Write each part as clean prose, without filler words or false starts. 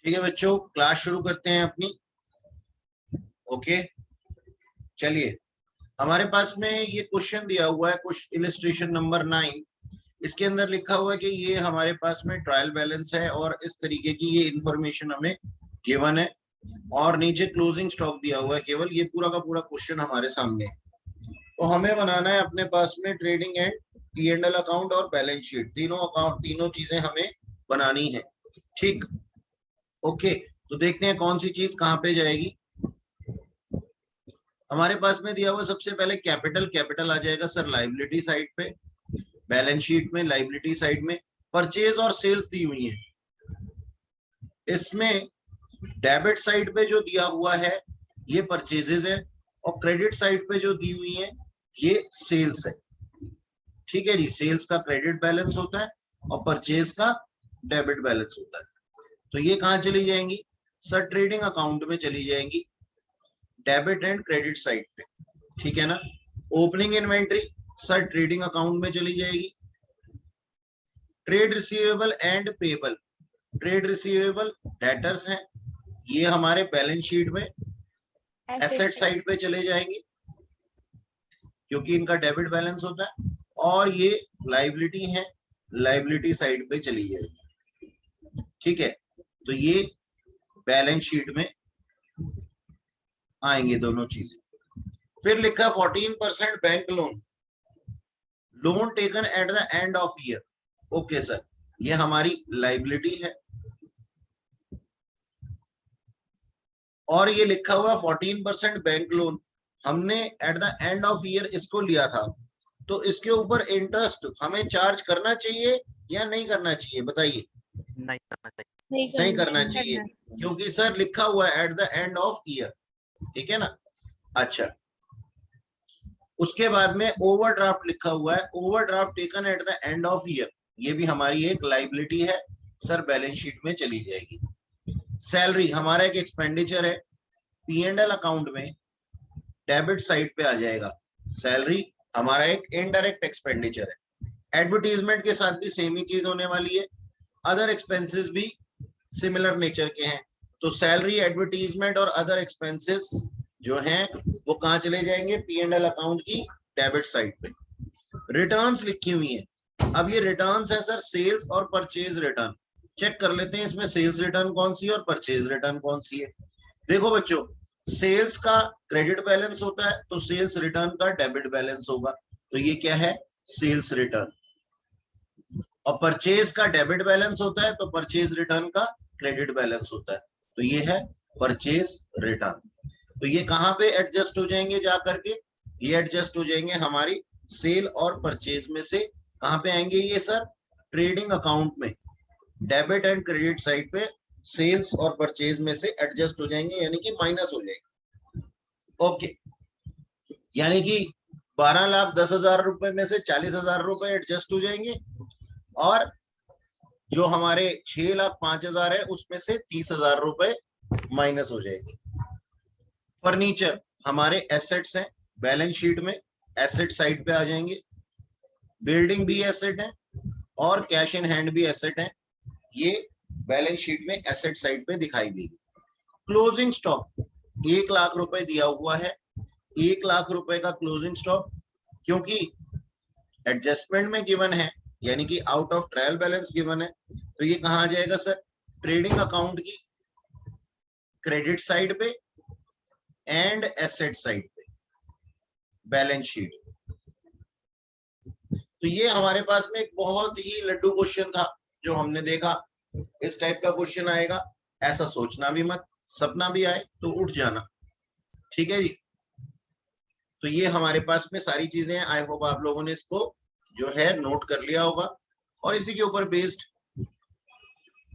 ठीक है बच्चों, क्लास शुरू करते हैं अपनी। ओके, चलिए हमारे पास में ये क्वेश्चन दिया हुआ है, कुछ इलिस्ट्रेशन नंबर 9। इसके अंदर लिखा हुआ है कि ये हमारे पास में ट्रायल बैलेंस है और इस तरीके की ये इंफॉर्मेशन हमें गिवन है और नीचे क्लोजिंग स्टॉक दिया हुआ है। केवल ये पूरा का पूरा क्वेश्चन हमारे सामने है, तो हमें बनाना है अपने पास में ट्रेडिंग एंड P&L अकाउंट और बैलेंस शीट, तीनों चीजें हमें बनानी है। ठीक, ओके, तो देखते हैं कौन सी चीज कहाँ पे जाएगी। हमारे पास में दिया हुआ सबसे पहले कैपिटल आ जाएगा सर लाइबिलिटी साइड पे, बैलेंस शीट में लाइबिलिटी साइड में परचेज और सेल्स दी हुई है। इसमें डेबिट साइड पे जो दिया हुआ है ये परचेजेस है और क्रेडिट साइड पे जो दी हुई है ये सेल्स है। ठीक है जी, सेल्स का क्रेडिट बैलेंस होता है और परचेज का डेबिट बैलेंस होता है। तो ये कहाँ चली जाएंगी सर? ट्रेडिंग अकाउंट में चली जाएंगी, डेबिट एंड क्रेडिट साइड पे। ठीक है ना। Opening inventory sir trading account में चली जाएगी। Trade receivable and payable, trade receivable debtors हैं, ये हमारे बैलेंस शीट में एसेट साइड पे चले जाएंगे क्योंकि इनका डेबिट बैलेंस होता है। और ये लाइबिलिटी है, लाइबिलिटी साइड पे चली जाएगी। ठीक है, तो ये बैलेंस शीट में आएंगे दोनों चीजें। फिर लिखा 14% bank loan, loan taken at the end of year. Okay sir, ये हमारी लाइबिलिटी है। और ये लिखा हुआ 14% बैंक लोन, हमने at the end of year इसको लिया था, तो इसके ऊपर इंटरेस्ट हमें चार्ज करना चाहिए या नहीं करना चाहिए? बताइए। नहीं करना चाहिए। नहीं करना चाहिए क्योंकि सर लिखा हुआ है at the end of year. ठीक है ना। अच्छा, उसके बाद में ओवरड्राफ्ट लिखा हुआ है, overdraft taken at the end of year, ये भी हमारी एक लाइबिलिटी है सर, बैलेंस शीट में चली जाएगी। सैलरी हमारा एक एक्सपेंडिचर है, P&L अकाउंट में डेबिट साइड पे आ जाएगा। सैलरी हमारा एक इनडायरेक्ट एक्सपेंडिचर है। एडवर्टीजमेंट के साथ भी सेम ही चीज होने वाली है। अदर एक्सपेंसेस भी सिमिलर नेचर के हैं, तो सैलरी, एडवर्टीजमेंट और अदर एक्सपेंसेस जो हैं वो कहाँ चले जाएंगे? P&L अकाउंट की डेबिट साइड पे। रिटर्न्स लिखी हुई है। अब ये रिटर्न्स है सर सेल्स और परचेज रिटर्न। चेक कर लेते हैं इसमें सेल्स रिटर्न कौन सी है और परचेज रिटर्न कौन सी है। देखो बच्चों, सेल्स का क्रेडिट बैलेंस होता है तो सेल्स रिटर्न का डेबिट बैलेंस होगा, तो ये क्या है? Sales return. और परचेज का डेबिट बैलेंस होता है तो परचेज रिटर्न का क्रेडिट बैलेंस होता है, तो ये है परचेज रिटर्न। तो ये कहां पे एडजस्ट हो जाएंगे जा करके? ये एडजस्ट हो जाएंगे हमारी सेल और परचेज में से। कहां पे आएंगे ये सर? ट्रेडिंग अकाउंट में, डेबिट एंड क्रेडिट साइड पे सेल्स और परचेज में से एडजस्ट हो जाएंगे, यानी कि माइनस हो जाएंगे। ओके, यानी कि 12,10,000 रुपए में से 40,000 रुपए एडजस्ट हो जाएंगे और जो हमारे 6,05,000 है उसमें से 30,000 रुपए माइनस हो जाएंगे। फर्नीचर हमारे एसेट्स हैं, बैलेंस शीट में एसेट साइड पे आ जाएंगे। बिल्डिंग भी एसेट है और कैश इन हैंड भी एसेट है, ये बैलेंस शीट में एसेट साइड पे दिखाई देगी। क्लोजिंग स्टॉक 1,00,000 रुपए दिया हुआ है, 1,00,000 रुपए का क्लोजिंग स्टॉक, क्योंकि एडजस्टमेंट में गिवन है यानी कि out of trial balance given है, तो ये कहां आ जाएगा सर? ट्रेडिंग अकाउंट की क्रेडिट साइड पे एंड एसेट साइड पे, बैलेंस शीट। तो ये हमारे पास में एक बहुत ही लड्डू क्वेश्चन था जो हमने देखा। इस टाइप का क्वेश्चन आएगा, ऐसा सोचना भी मत, सपना भी आए तो उठ जाना। ठीक है जी, तो ये हमारे पास में सारी चीजें हैं। आई होप आप लोगों ने इसको जो है नोट कर लिया होगा और इसी के ऊपर बेस्ड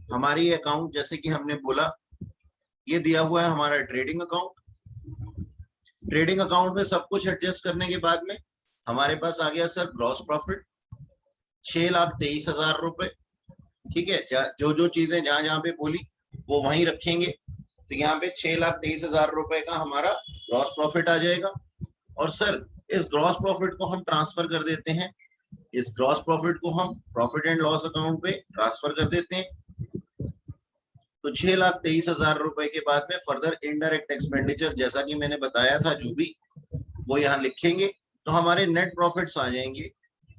हमारी अकाउंट, जैसे कि हमने बोला, ये दिया हुआ है हमारा ट्रेडिंग अकाउंट। ट्रेडिंग अकाउंट में सब कुछ एडजस्ट करने के बाद में हमारे पास आ गया सर ग्रॉस प्रॉफिट 6,23,000 रुपए। ठीक है, जो जो चीजें जहां जहां पे बोली वो वहीं रखेंगे, तो यहाँ पे 6,23,000 रुपए का हमारा ग्रॉस प्रॉफिट आ जाएगा। और सर इस ग्रॉस प्रॉफिट को हम ट्रांसफर कर देते हैं, इस ग्रॉस प्रॉफिट को हम प्रॉफिट एंड लॉस अकाउंट पे ट्रांसफर कर देते हैं। तो 6,23,000 रुपए के बाद में फर्दर इनडायरेक्ट एक्सपेंडिचर जैसा कि मैंने बताया था जो भी वो यहाँ लिखेंगे तो हमारे नेट प्रॉफिट्स आ जाएंगे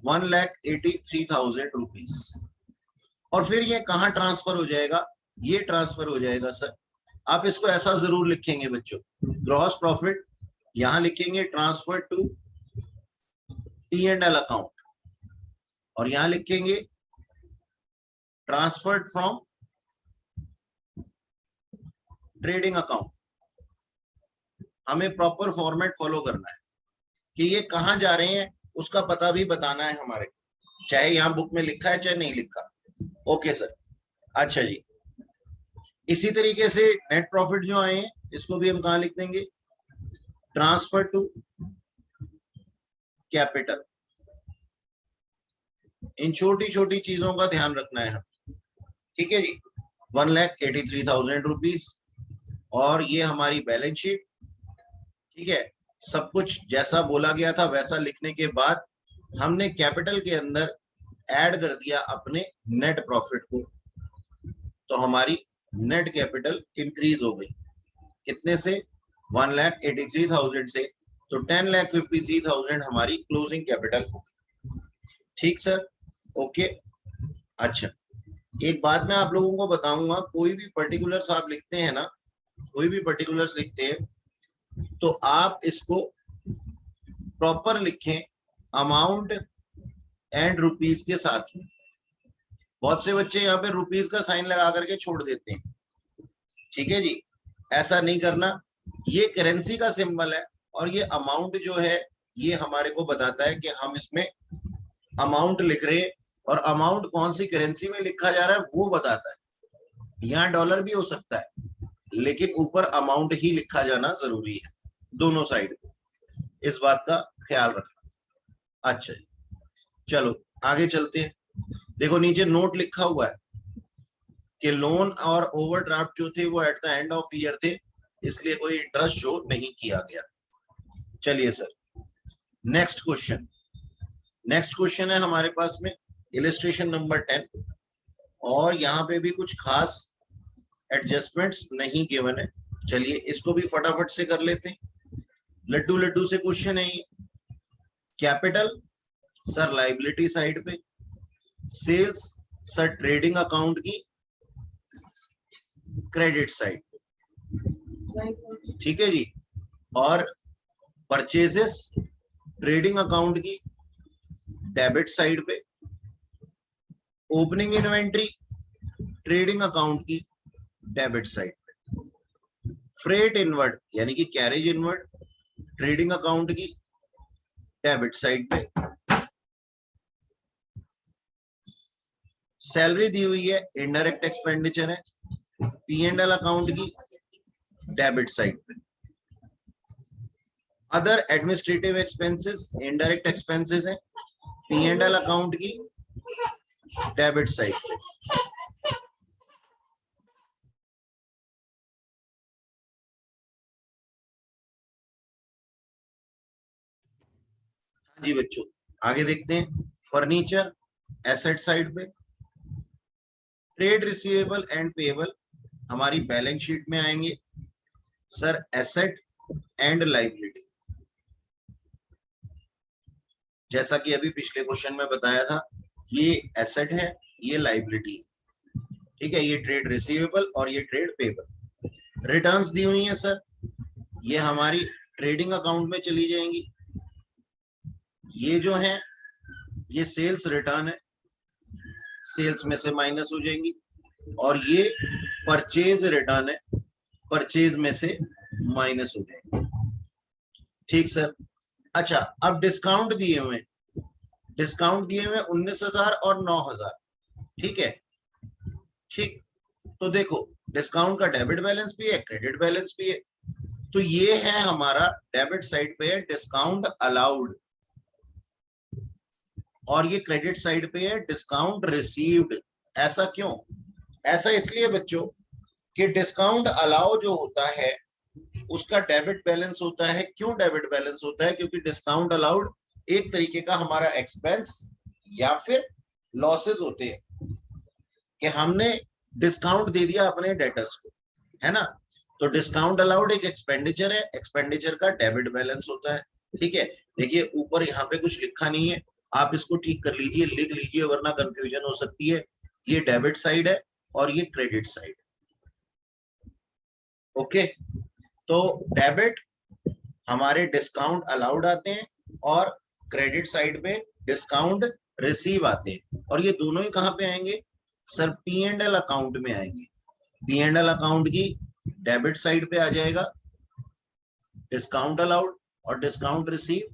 1,83,000 रुपीज। और फिर ये कहाँ ट्रांसफर हो जाएगा? ये ट्रांसफर हो जाएगा सर, आप इसको ऐसा जरूर लिखेंगे बच्चों, ग्रॉस प्रॉफिट यहां लिखेंगे ट्रांसफर टू P&L अकाउंट, और यहां लिखेंगे ट्रांसफर्ड फ्रॉम ट्रेडिंग अकाउंट। हमें प्रॉपर फॉर्मेट फॉलो करना है कि ये कहां जा रहे हैं उसका पता भी बताना है हमारे, चाहे यहां बुक में लिखा है चाहे नहीं लिखा। ओके सर, अच्छा जी। इसी तरीके से नेट प्रॉफिट जो आए हैं इसको भी हम कहां लिख देंगे? Transfer to capital. इन छोटी छोटी चीजों का ध्यान रखना है हम, ठीक है जी। 1,83,000 रुपीज, और ये हमारी बैलेंस शीट, ठीक है। सब कुछ जैसा बोला गया था वैसा लिखने के बाद हमने कैपिटल के अंदर ऐड कर दिया अपने नेट प्रॉफिट को, तो हमारी नेट कैपिटल इंक्रीज हो गई कितने से? 1,83,000 से, तो 10,53,000 हमारी क्लोजिंग कैपिटल हो गई। ठीक सर, ओके। अच्छा, एक बात मैं आप लोगों को बताऊंगा, कोई भी पर्टिकुलर्स आप लिखते हैं ना, कोई भी पर्टिकुलर्स लिखते हैं तो आप इसको प्रॉपर लिखें अमाउंट एंड रुपीज के साथ में। बहुत से बच्चे यहाँ पे रुपीज का साइन लगा करके छोड़ देते हैं, ठीक है जी, ऐसा नहीं करना। ये करेंसी का सिंबल है और ये अमाउंट जो है ये हमारे को बताता है कि हम इसमें अमाउंट लिख रहे हैं, और अमाउंट कौन सी करेंसी में लिखा जा रहा है वो बताता है। यहाँ डॉलर भी हो सकता है लेकिन ऊपर अमाउंट ही लिखा जाना जरूरी है दोनों साइड, इस बात का ख्याल रखना। अच्छा जी, चलो आगे चलते हैं। देखो नीचे नोट लिखा हुआ है कि लोन और ओवरड्राफ्ट जो थे वो at the end of year थे, इसलिए कोई इंटरेस्ट शो नहीं किया गया। चलिए sir, next question. Next question है हमारे पास में इलस्ट्रेशन नंबर 10, और यहाँ पे भी कुछ खास एडजस्टमेंट्स नहीं गिवन है। चलिए इसको भी फटाफट से कर लेते हैं, लड्डू लड्डू से क्वेश्चन है ये। कैपिटल सर लाइबिलिटी साइड पे, सेल्स सर ट्रेडिंग अकाउंट की क्रेडिट साइड पे, ठीक है जी, और परचेजेस ट्रेडिंग अकाउंट की डेबिट साइड पे, ओपनिंग इन्वेंट्री ट्रेडिंग अकाउंट की डेबिट साइड पे, फ्रेट इनवर्ड यानी कि कैरेज इनवर्ड ट्रेडिंग अकाउंट की डेबिट साइड पे, सैलरी दी हुई है इनडायरेक्ट एक्सपेंडिचर है P&L अकाउंट की डेबिट साइड पे, other administrative expenses indirect expenses है P&L अकाउंट की डेबिट साइड पे। जी बच्चों आगे देखते हैं, फर्नीचर एसेट साइड पे, ट्रेड रिसीवेबल एंड पेएबल हमारी बैलेंस शीट में आएंगे सर, एसेट एंड लायबिलिटी। जैसा कि अभी पिछले क्वेश्चन में बताया था, ये एसेट है ये लायबिलिटी है, ठीक है, ये ट्रेड रिसीवेबल और ये ट्रेड पेएबल। रिटर्न्स दी हुई है सर, ये हमारी ट्रेडिंग अकाउंट में चली जाएंगी। ये जो है ये सेल्स रिटर्न है, सेल्स में से माइनस हो जाएंगी, और ये परचेज रिटर्न है, परचेज में से माइनस हो जाएंगे। ठीक सर। अच्छा, अब डिस्काउंट दिए हुए, डिस्काउंट दिए हुए 19,000 और 9,000, ठीक है, ठीक। तो देखो डिस्काउंट का डेबिट बैलेंस भी है क्रेडिट बैलेंस भी है, तो ये है हमारा डेबिट साइड पे है डिस्काउंट अलाउड, और ये क्रेडिट साइड पे है डिस्काउंट रिसीव्ड। ऐसा क्यों? ऐसा इसलिए बच्चों कि डिस्काउंट अलाउ जो होता है उसका डेबिट बैलेंस होता है। क्यों डेबिट बैलेंस होता है? क्योंकि डिस्काउंट अलाउड एक तरीके का हमारा एक्सपेंस या फिर लॉसेस होते हैं कि हमने डिस्काउंट दे दिया अपने डेटर्स को, है ना। तो डिस्काउंट अलाउड एक एक्सपेंडिचर है, एक्सपेंडिचर का डेबिट बैलेंस होता है, ठीक है। देखिए ऊपर यहाँ पे कुछ लिखा नहीं है, आप इसको ठीक कर लीजिए, लिख लीजिए, वरना कंफ्यूजन हो सकती है। ये डेबिट साइड है और ये क्रेडिट साइड, ओके। तो डेबिट हमारे डिस्काउंट अलाउड आते हैं और क्रेडिट साइड पे डिस्काउंट रिसीव आते हैं, और ये दोनों ही कहां पे आएंगे sir, P and L account में आएंगे। पी एंड एल अकाउंट की डेबिट साइड पे आ जाएगा डिस्काउंट अलाउड, और डिस्काउंट रिसीव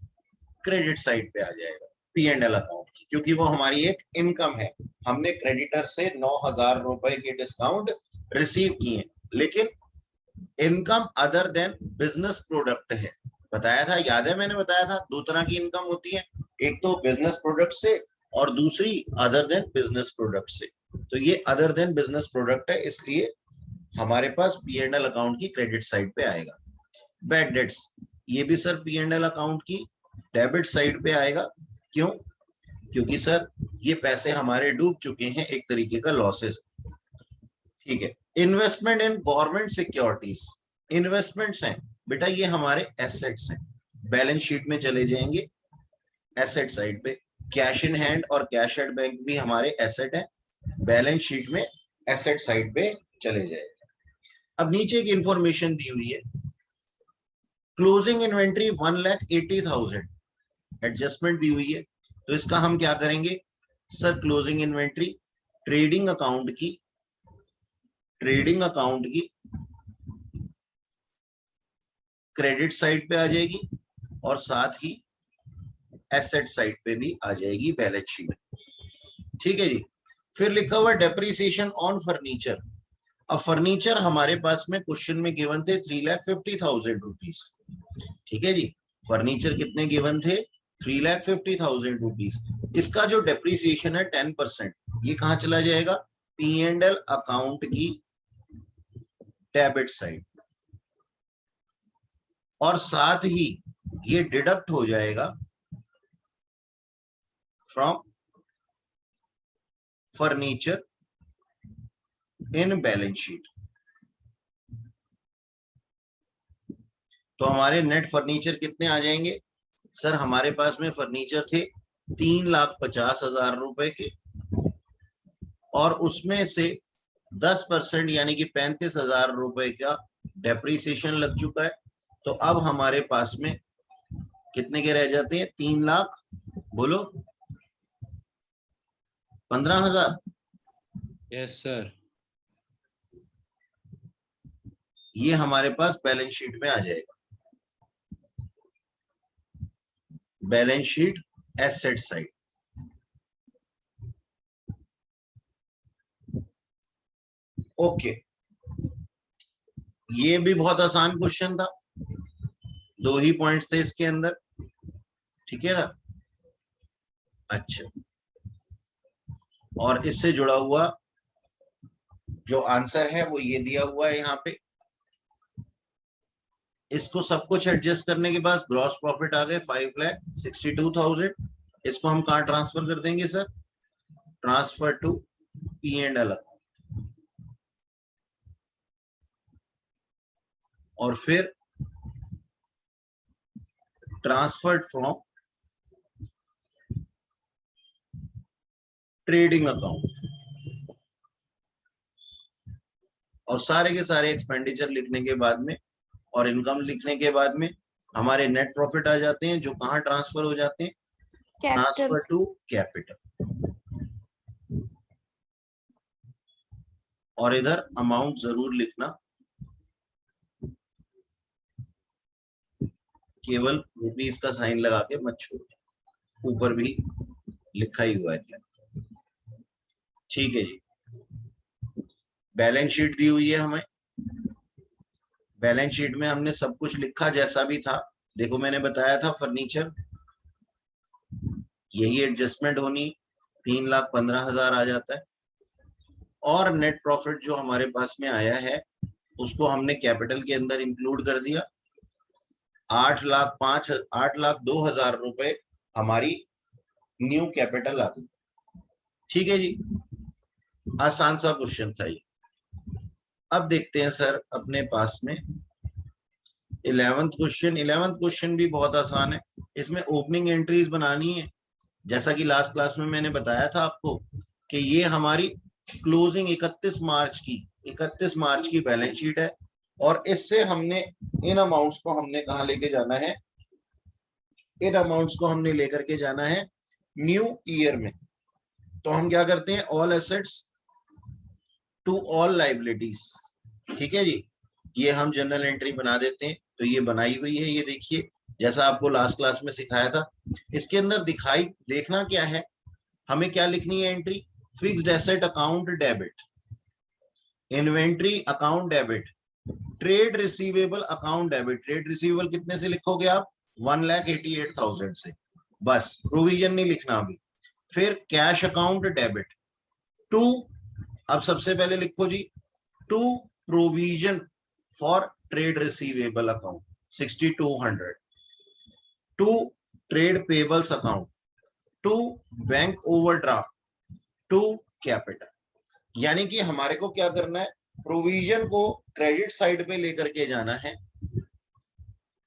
क्रेडिट साइड पे आ जाएगा पी एंड एल अकाउंट की, क्योंकि वो हमारी एक इनकम है। हमने क्रेडिटर से 9,000 रुपए के डिस्काउंट रिसीव किए, लेकिन income other than business product है। बताया था, याद है मैंने बताया था, दो तरह की इनकम होती है, एक तो बिजनेस प्रोडक्ट से और दूसरी अदर देन बिजनेस प्रोडक्ट से। तो ये अदर देन बिजनेस प्रोडक्ट है, इसलिए हमारे पास पी एंड एल अकाउंट की क्रेडिट साइड पे आएगा। बैड डेट्स, ये भी sir P and L account की डेबिट साइड पे आएगा। क्यों? क्योंकि सर ये पैसे हमारे डूब चुके हैं, एक तरीके का लॉसेस, ठीक है। Investment in government securities, investments हैं बेटा, ये हमारे एसेट्स हैं, बैलेंस शीट में चले जाएंगे एसेट साइड पे। कैश इन हैंड और कैश एट बैंक भी हमारे एसेट है, बैलेंस शीट में एसेट साइड पे चले जाएंगे। अब नीचे की इंफॉर्मेशन दी हुई है, क्लोजिंग इन्वेंट्री 1,80,000, एडजस्टमेंट दी हुई है। तो इसका हम क्या करेंगे sir, closing inventory trading account की क्रेडिट साइड पे आ जाएगी, और साथ ही एसेट साइड पे भी आ जाएगी बैलेंस शीट, ठीक है जी। फिर लिखा हुआ डेप्रिसिएशन ऑन फर्नीचर। अब फर्नीचर हमारे पास में क्वेश्चन में गिवन थे 3,50,000 रुपीज, ठीक है जी। फर्नीचर कितने गिवन थे? 3,50,000 रुपीज। इसका जो डेप्रिसिएशन है 10%, ये कहां चला जाएगा? पी एंड एल अकाउंट की डेबिट साइड, और साथ ही ये डिडक्ट हो जाएगा from furniture in balance sheet. तो हमारे नेट फर्नीचर कितने आ जाएंगे सर? हमारे पास में फर्नीचर थे 3,50,000 रुपए के, और उसमें से 10% यानी कि 35,000 रुपए का डेप्रिसिएशन लग चुका है। तो अब हमारे पास में कितने के रह जाते हैं? 3,00,000, बोलो 15,000। Yes sir. ये हमारे पास बैलेंस शीट में आ जाएगा, balance sheet asset side. Okay, ये भी बहुत आसान क्वेश्चन था, 2 ही पॉइंट्स थे इसके अंदर, ठीक है ना। अच्छा, और इससे जुड़ा हुआ जो आंसर है वो ये दिया हुआ है यहाँ पे। इसको सब कुछ एडजस्ट करने के बाद ग्रॉस प्रॉफिट आ गए 5,62,000। इसको हम कहाँ ट्रांसफर कर देंगे sir? Transfer to P and L, और फिर ट्रांसफर्ड फ्रॉम ट्रेडिंग अकाउंट, और सारे के सारे एक्सपेंडिचर लिखने के बाद में और इनकम लिखने के बाद में हमारे नेट प्रॉफिट आ जाते हैं, जो कहां ट्रांसफर हो जाते हैं? Transfer to capital. और इधर अमाउंट जरूर लिखना, केवल रुपीस का साइन लगा के मत छोड़ना, ऊपर भी लिखा ही हुआ है क्या, ठीक है जी। बैलेंस शीट दी हुई है हमें, बैलेंस शीट में हमने सब कुछ लिखा जैसा भी था। देखो मैंने बताया था फर्नीचर, यही एडजस्टमेंट होनी, 3,15,000 आ जाता है। और नेट प्रॉफिट जो हमारे पास में आया है उसको हमने कैपिटल के अंदर इंक्लूड कर दिया, 8,02,000 रुपए हमारी न्यू कैपिटल आ गई, ठीक है जी। आसान सा क्वेश्चन था ये। अब देखते हैं सर अपने पास में 11th क्वेश्चन। 11th क्वेश्चन भी बहुत आसान है। इसमें ओपनिंग एंट्रीज बनानी है, जैसा कि लास्ट क्लास में मैंने बताया था आपको कि ये हमारी क्लोजिंग 31 मार्च की बैलेंस शीट है, और इससे हमने इन अमाउंट्स को हमने कहा लेके जाना है, इन अमाउंट्स को हमने लेकर के जाना है न्यू ईयर में। तो हम क्या करते हैं, all assets to all liabilities, ठीक है जी, ये हम जनरल एंट्री बना देते हैं। तो ये बनाई हुई है, ये देखिए जैसा आपको लास्ट क्लास में सिखाया था। इसके अंदर देखना क्या है, हमें क्या लिखनी है entry, fixed asset account debit, inventory account debit, trade receivable account debit. Trade receivable कितने से लिखोगे आप, 1,88,000 से, बस प्रोविजन नहीं लिखना अभी। फिर कैश अकाउंट डेबिट टू, अब सबसे पहले लिखो जी, to provision for trade receivable account 6,200, to trade payables account, to bank overdraft, to capital. यानी कि हमारे को क्या करना है, प्रोविजन को क्रेडिट साइड पे लेकर के जाना है,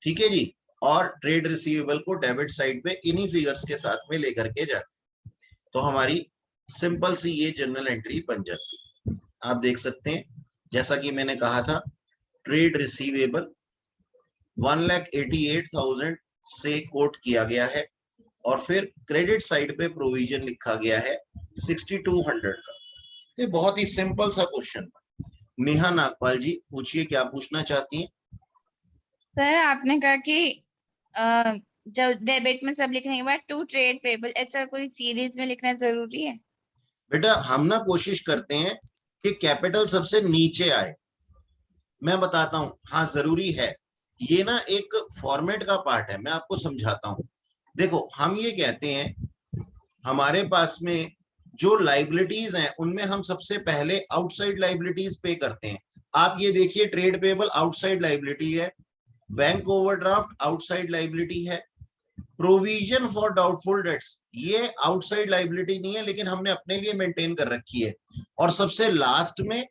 ठीक है जी, और ट्रेड रिसीवेबल को डेबिट साइड पे इन्हीं फिगर्स के साथ में लेकर के जाना। तो हमारी सिंपल सी ये जनरल एंट्री बन जाती। आप देख सकते हैं जैसा कि मैंने कहा था, ट्रेड रिसीवेबल 1,88,000 से कोट किया गया है, और फिर क्रेडिट साइड पे प्रोविजन लिखा गया है 6,200 का। ये बहुत ही सिंपल सा क्वेश्चन। नेहा नागपाल जी पूछिए, क्या पूछना चाहती हैं? सर आपने कहा कि जब डेबिट में सब लिखने के बाद टू ट्रेड पेबल, ऐसा कोई सीरीज में लिखना जरूरी है? बेटा हम ना कोशिश करते हैं कि कैपिटल सबसे नीचे आए। मैं बताता हूं, हाँ जरूरी है, ये ना एक फॉर्मेट का पार्ट है, मैं आपको समझाता हूं। देखो हम ये कहते हैं हमारे पास में जो लाइबिलिटीज हैं उनमें हम सबसे पहले आउटसाइड लाइबिलिटीज पे करते हैं। आप ये देखिए, ट्रेड पेबल आउटसाइड लाइबिलिटी है, बैंक ओवरड्राफ्ट आउटसाइड लाइबिलिटी है, प्रोविजन फॉर डाउटफुल डेट्स ये आउटसाइड लाइबिलिटी नहीं है, लेकिन हमने अपने लिए मेंटेन कर रखी है, और सबसे लास्ट में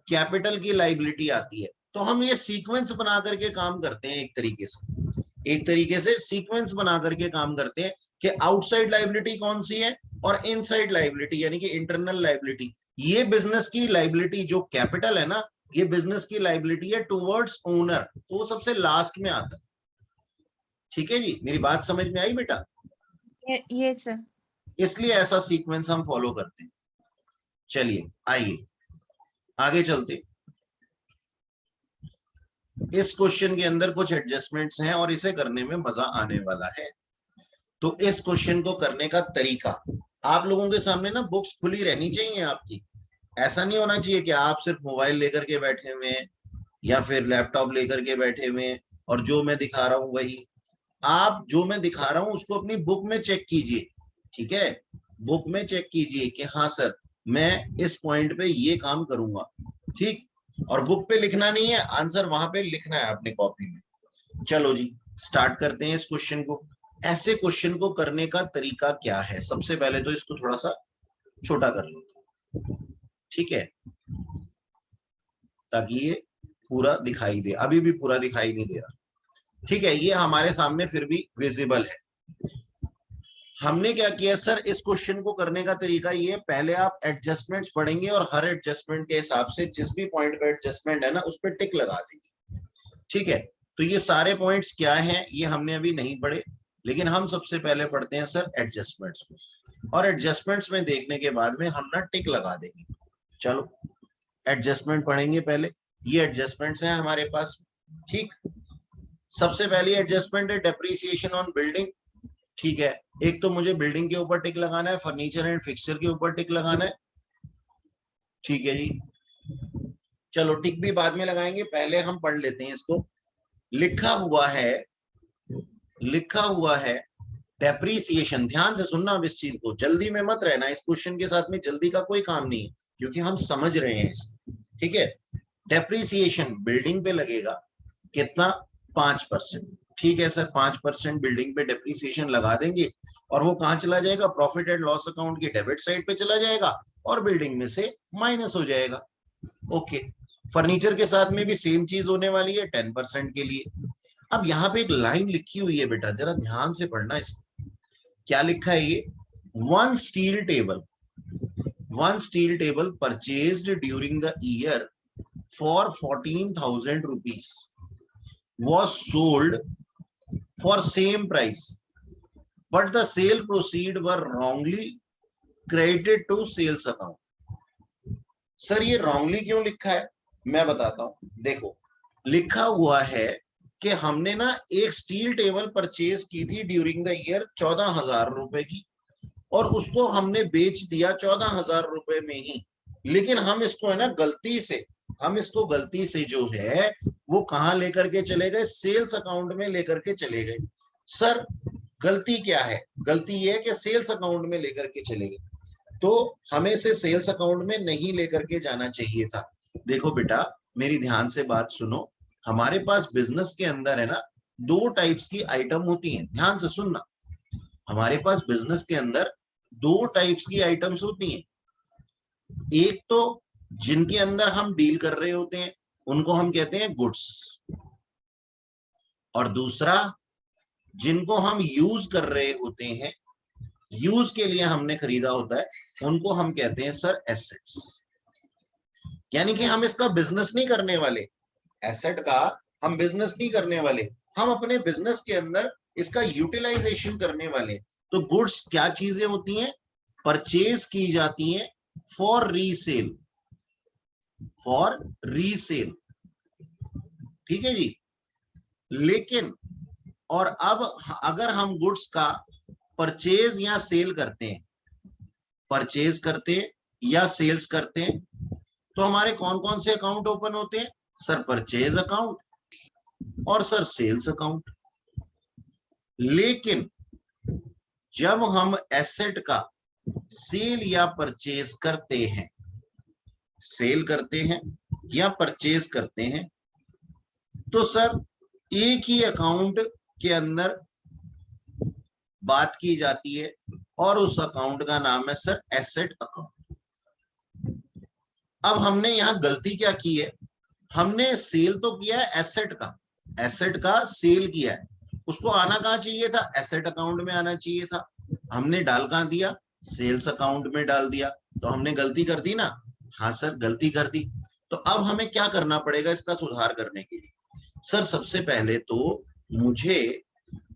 कैपिटल की लाइबिलिटी आती है। तो हम ये सीक्वेंस बना करके काम करते हैं, एक तरीके से सीक्वेंस बना करके काम करते हैं कि आउटसाइड लाइबिलिटी कौन सी है और इनसाइड लाइबिलिटी यानी कि इंटरनल लाइबिलिटी। ये बिजनेस की लाइबिलिटी जो कैपिटल है ना, ये बिजनेस की लाइबिलिटी है टुवर्ड्स ओनर, तो वो सबसे लास्ट में आता है। ठीक है जी, मेरी बात समझ में आई बेटा? ये सर, इसलिए ऐसा सीक्वेंस हम फॉलो करते हैं। चलिए आइए आगे चलते। इस क्वेश्चन के अंदर कुछ एडजस्टमेंट्स हैं और इसे करने में मजा आने वाला है। तो इस क्वेश्चन को करने का तरीका, आप लोगों के सामने ना बुक्स खुली रहनी चाहिए आपकी। ऐसा नहीं होना चाहिए कि आप सिर्फ मोबाइल लेकर के बैठे हुए हैं या फिर लैपटॉप लेकर के बैठे हुए हैं और जो मैं दिखा रहा हूं वही। आप जो मैं दिखा रहा हूं उसको अपनी बुक में चेक कीजिए, ठीक है, बुक में चेक कीजिए कि हाँ सर मैं इस पॉइंट पे ये काम करूंगा, ठीक। और बुक पे लिखना नहीं है, आंसर वहां पे लिखना है अपने कॉपी में। चलो जी स्टार्ट करते हैं इस क्वेश्चन को। ऐसे क्वेश्चन को करने का तरीका क्या है, सबसे पहले तो इसको थोड़ा सा छोटा कर लो, ठीक है, ताकि ये पूरा दिखाई दे। अभी भी पूरा दिखाई नहीं दे रहा, ठीक है, ये हमारे सामने फिर भी विजिबल है। हमने क्या किया सर, इस क्वेश्चन को करने का तरीका ये, पहले आप एडजस्टमेंट्स पढ़ेंगे और हर एडजस्टमेंट के हिसाब से जिस भी पॉइंट पे एडजस्टमेंट है ना उस पर टिक लगा देंगे, ठीक है। तो ये सारे पॉइंट्स क्या हैं ये हमने अभी नहीं पढ़े, लेकिन हम सबसे पहले पढ़ते हैं सर एडजस्टमेंट्स को, और एडजस्टमेंट्स में देखने के बाद में हम ना टिक लगा देंगे। चलो एडजस्टमेंट पढ़ेंगे पहले। ये एडजस्टमेंट्स हैं हमारे पास, ठीक। सबसे पहली एडजस्टमेंट है डेप्रिसिएशन ऑन बिल्डिंग, ठीक है। एक तो मुझे बिल्डिंग के ऊपर टिक लगाना है, फर्नीचर एंड फिक्सचर के ऊपर टिक लगाना है, ठीक है जी। चलो टिक भी बाद में लगाएंगे, पहले हम पढ़ लेते हैं इसको। लिखा हुआ है डेप्रिसिएशन। ध्यान से सुनना अब इस चीज को, जल्दी में मत रहना, इस क्वेश्चन के साथ में जल्दी का कोई काम नहीं है क्योंकि हम समझ रहे हैं इसको, ठीक है। डेप्रिसिएशन बिल्डिंग पे लगेगा कितना, 5%, ठीक है सर। 5% बिल्डिंग पे डेप्रिसिएशन लगा देंगे और वो कहां चला जाएगा, प्रॉफिट एंड लॉस अकाउंट के डेबिट साइड पे चला जाएगा और बिल्डिंग में से माइनस हो जाएगा, ओके। फर्नीचर के साथ में भी सेम चीज होने वाली है 10% के लिए। अब यहाँ पे एक लाइन लिखी हुई है बेटा, जरा ध्यान से पढ़ना इसको। क्या लिखा है ये? One steel table purchased during the year for 14,000 rupees was sold for same price, but the sale proceed were wrongly credited to sales account। Sir ये wrongly क्यों लिखा है? मैं बताता हूं। देखो लिखा हुआ है कि हमने ना एक स्टील टेबल परचेज की थी ड्यूरिंग द ईयर 14,000 रुपए की, और उसको हमने बेच दिया 14,000 रुपए में ही। लेकिन हम इसको है ना गलती से जो है वो कहां लेकर के चले गए? सेल्स अकाउंट में लेकर के चले गए। सर गलती क्या है? गलती ये है कि सेल्स अकाउंट में लेकर के चले गए, तो हमें से सेल्स अकाउंट में नहीं लेकर के जाना चाहिए था। देखो बेटा मेरी ध्यान से बात सुनो, हमारे पास बिजनेस के अंदर है ना दो टाइप्स की आइटम होती हैं, ध्यान से सुनना। हमारे पास बिजनेस के अंदर दो टाइप्स की आइटम्स होती हैं। एक तो जिनके अंदर हम डील कर रहे होते हैं उनको हम कहते हैं गुड्स, और दूसरा जिनको हम यूज कर रहे होते हैं, यूज के लिए हमने खरीदा होता है, उनको हम कहते हैं सर एसेट्स। यानी कि हम इसका बिजनेस नहीं करने वाले, एसेट का हम बिजनेस नहीं करने वाले, हम अपने बिजनेस के अंदर इसका यूटिलाइजेशन करने वाले। तो गुड्स क्या चीजें होती हैं? परचेज की जाती हैं फॉर रीसेल, ठीक है जी। लेकिन और अब अगर हम गुड्स का परचेज या सेल करते हैं, परचेज करते हैं या सेल्स करते हैं, तो हमारे कौन कौन से अकाउंट ओपन होते हैं? सर परचेज अकाउंट और सर सेल्स अकाउंट। लेकिन जब हम एसेट का सेल या परचेज करते हैं, सेल करते हैं या परचेज करते हैं, तो सर एक ही अकाउंट के अंदर बात की जाती है और उस अकाउंट का नाम है सर एसेट अकाउंट। अब हमने यहां गलती क्या की है? हमने सेल तो किया है एसेट का सेल किया है, उसको आना कहां चाहिए था? एसेट अकाउंट में आना चाहिए था। हमने डाल कहां दिया? सेल्स अकाउंट में डाल दिया। तो हमने गलती कर दी ना? हाँ सर गलती कर दी। तो अब हमें क्या करना पड़ेगा इसका सुधार करने के लिए? सर सबसे पहले तो मुझे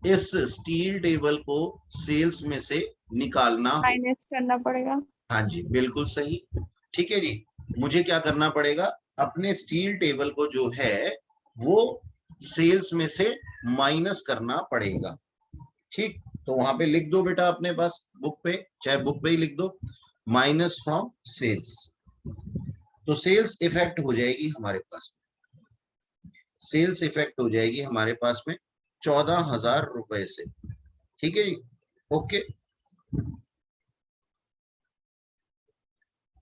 इस स्टील टेबल को सेल्स में से निकालना माइनस करना पड़ेगा। हाँ जी बिल्कुल सही, ठीक है जी। मुझे क्या करना पड़ेगा? अपने स्टील टेबल को जो है वो सेल्स में से माइनस करना पड़ेगा, ठीक। तो वहां पे लिख दो बेटा अपने पास बुक पे, चाहे बुक पे ही लिख दो, माइनस फ्रॉम सेल्स। तो सेल्स इफेक्ट हो जाएगी हमारे पास, सेल्स इफेक्ट हो जाएगी हमारे पास में 14,000 रुपए से, ठीक है जी। ओके,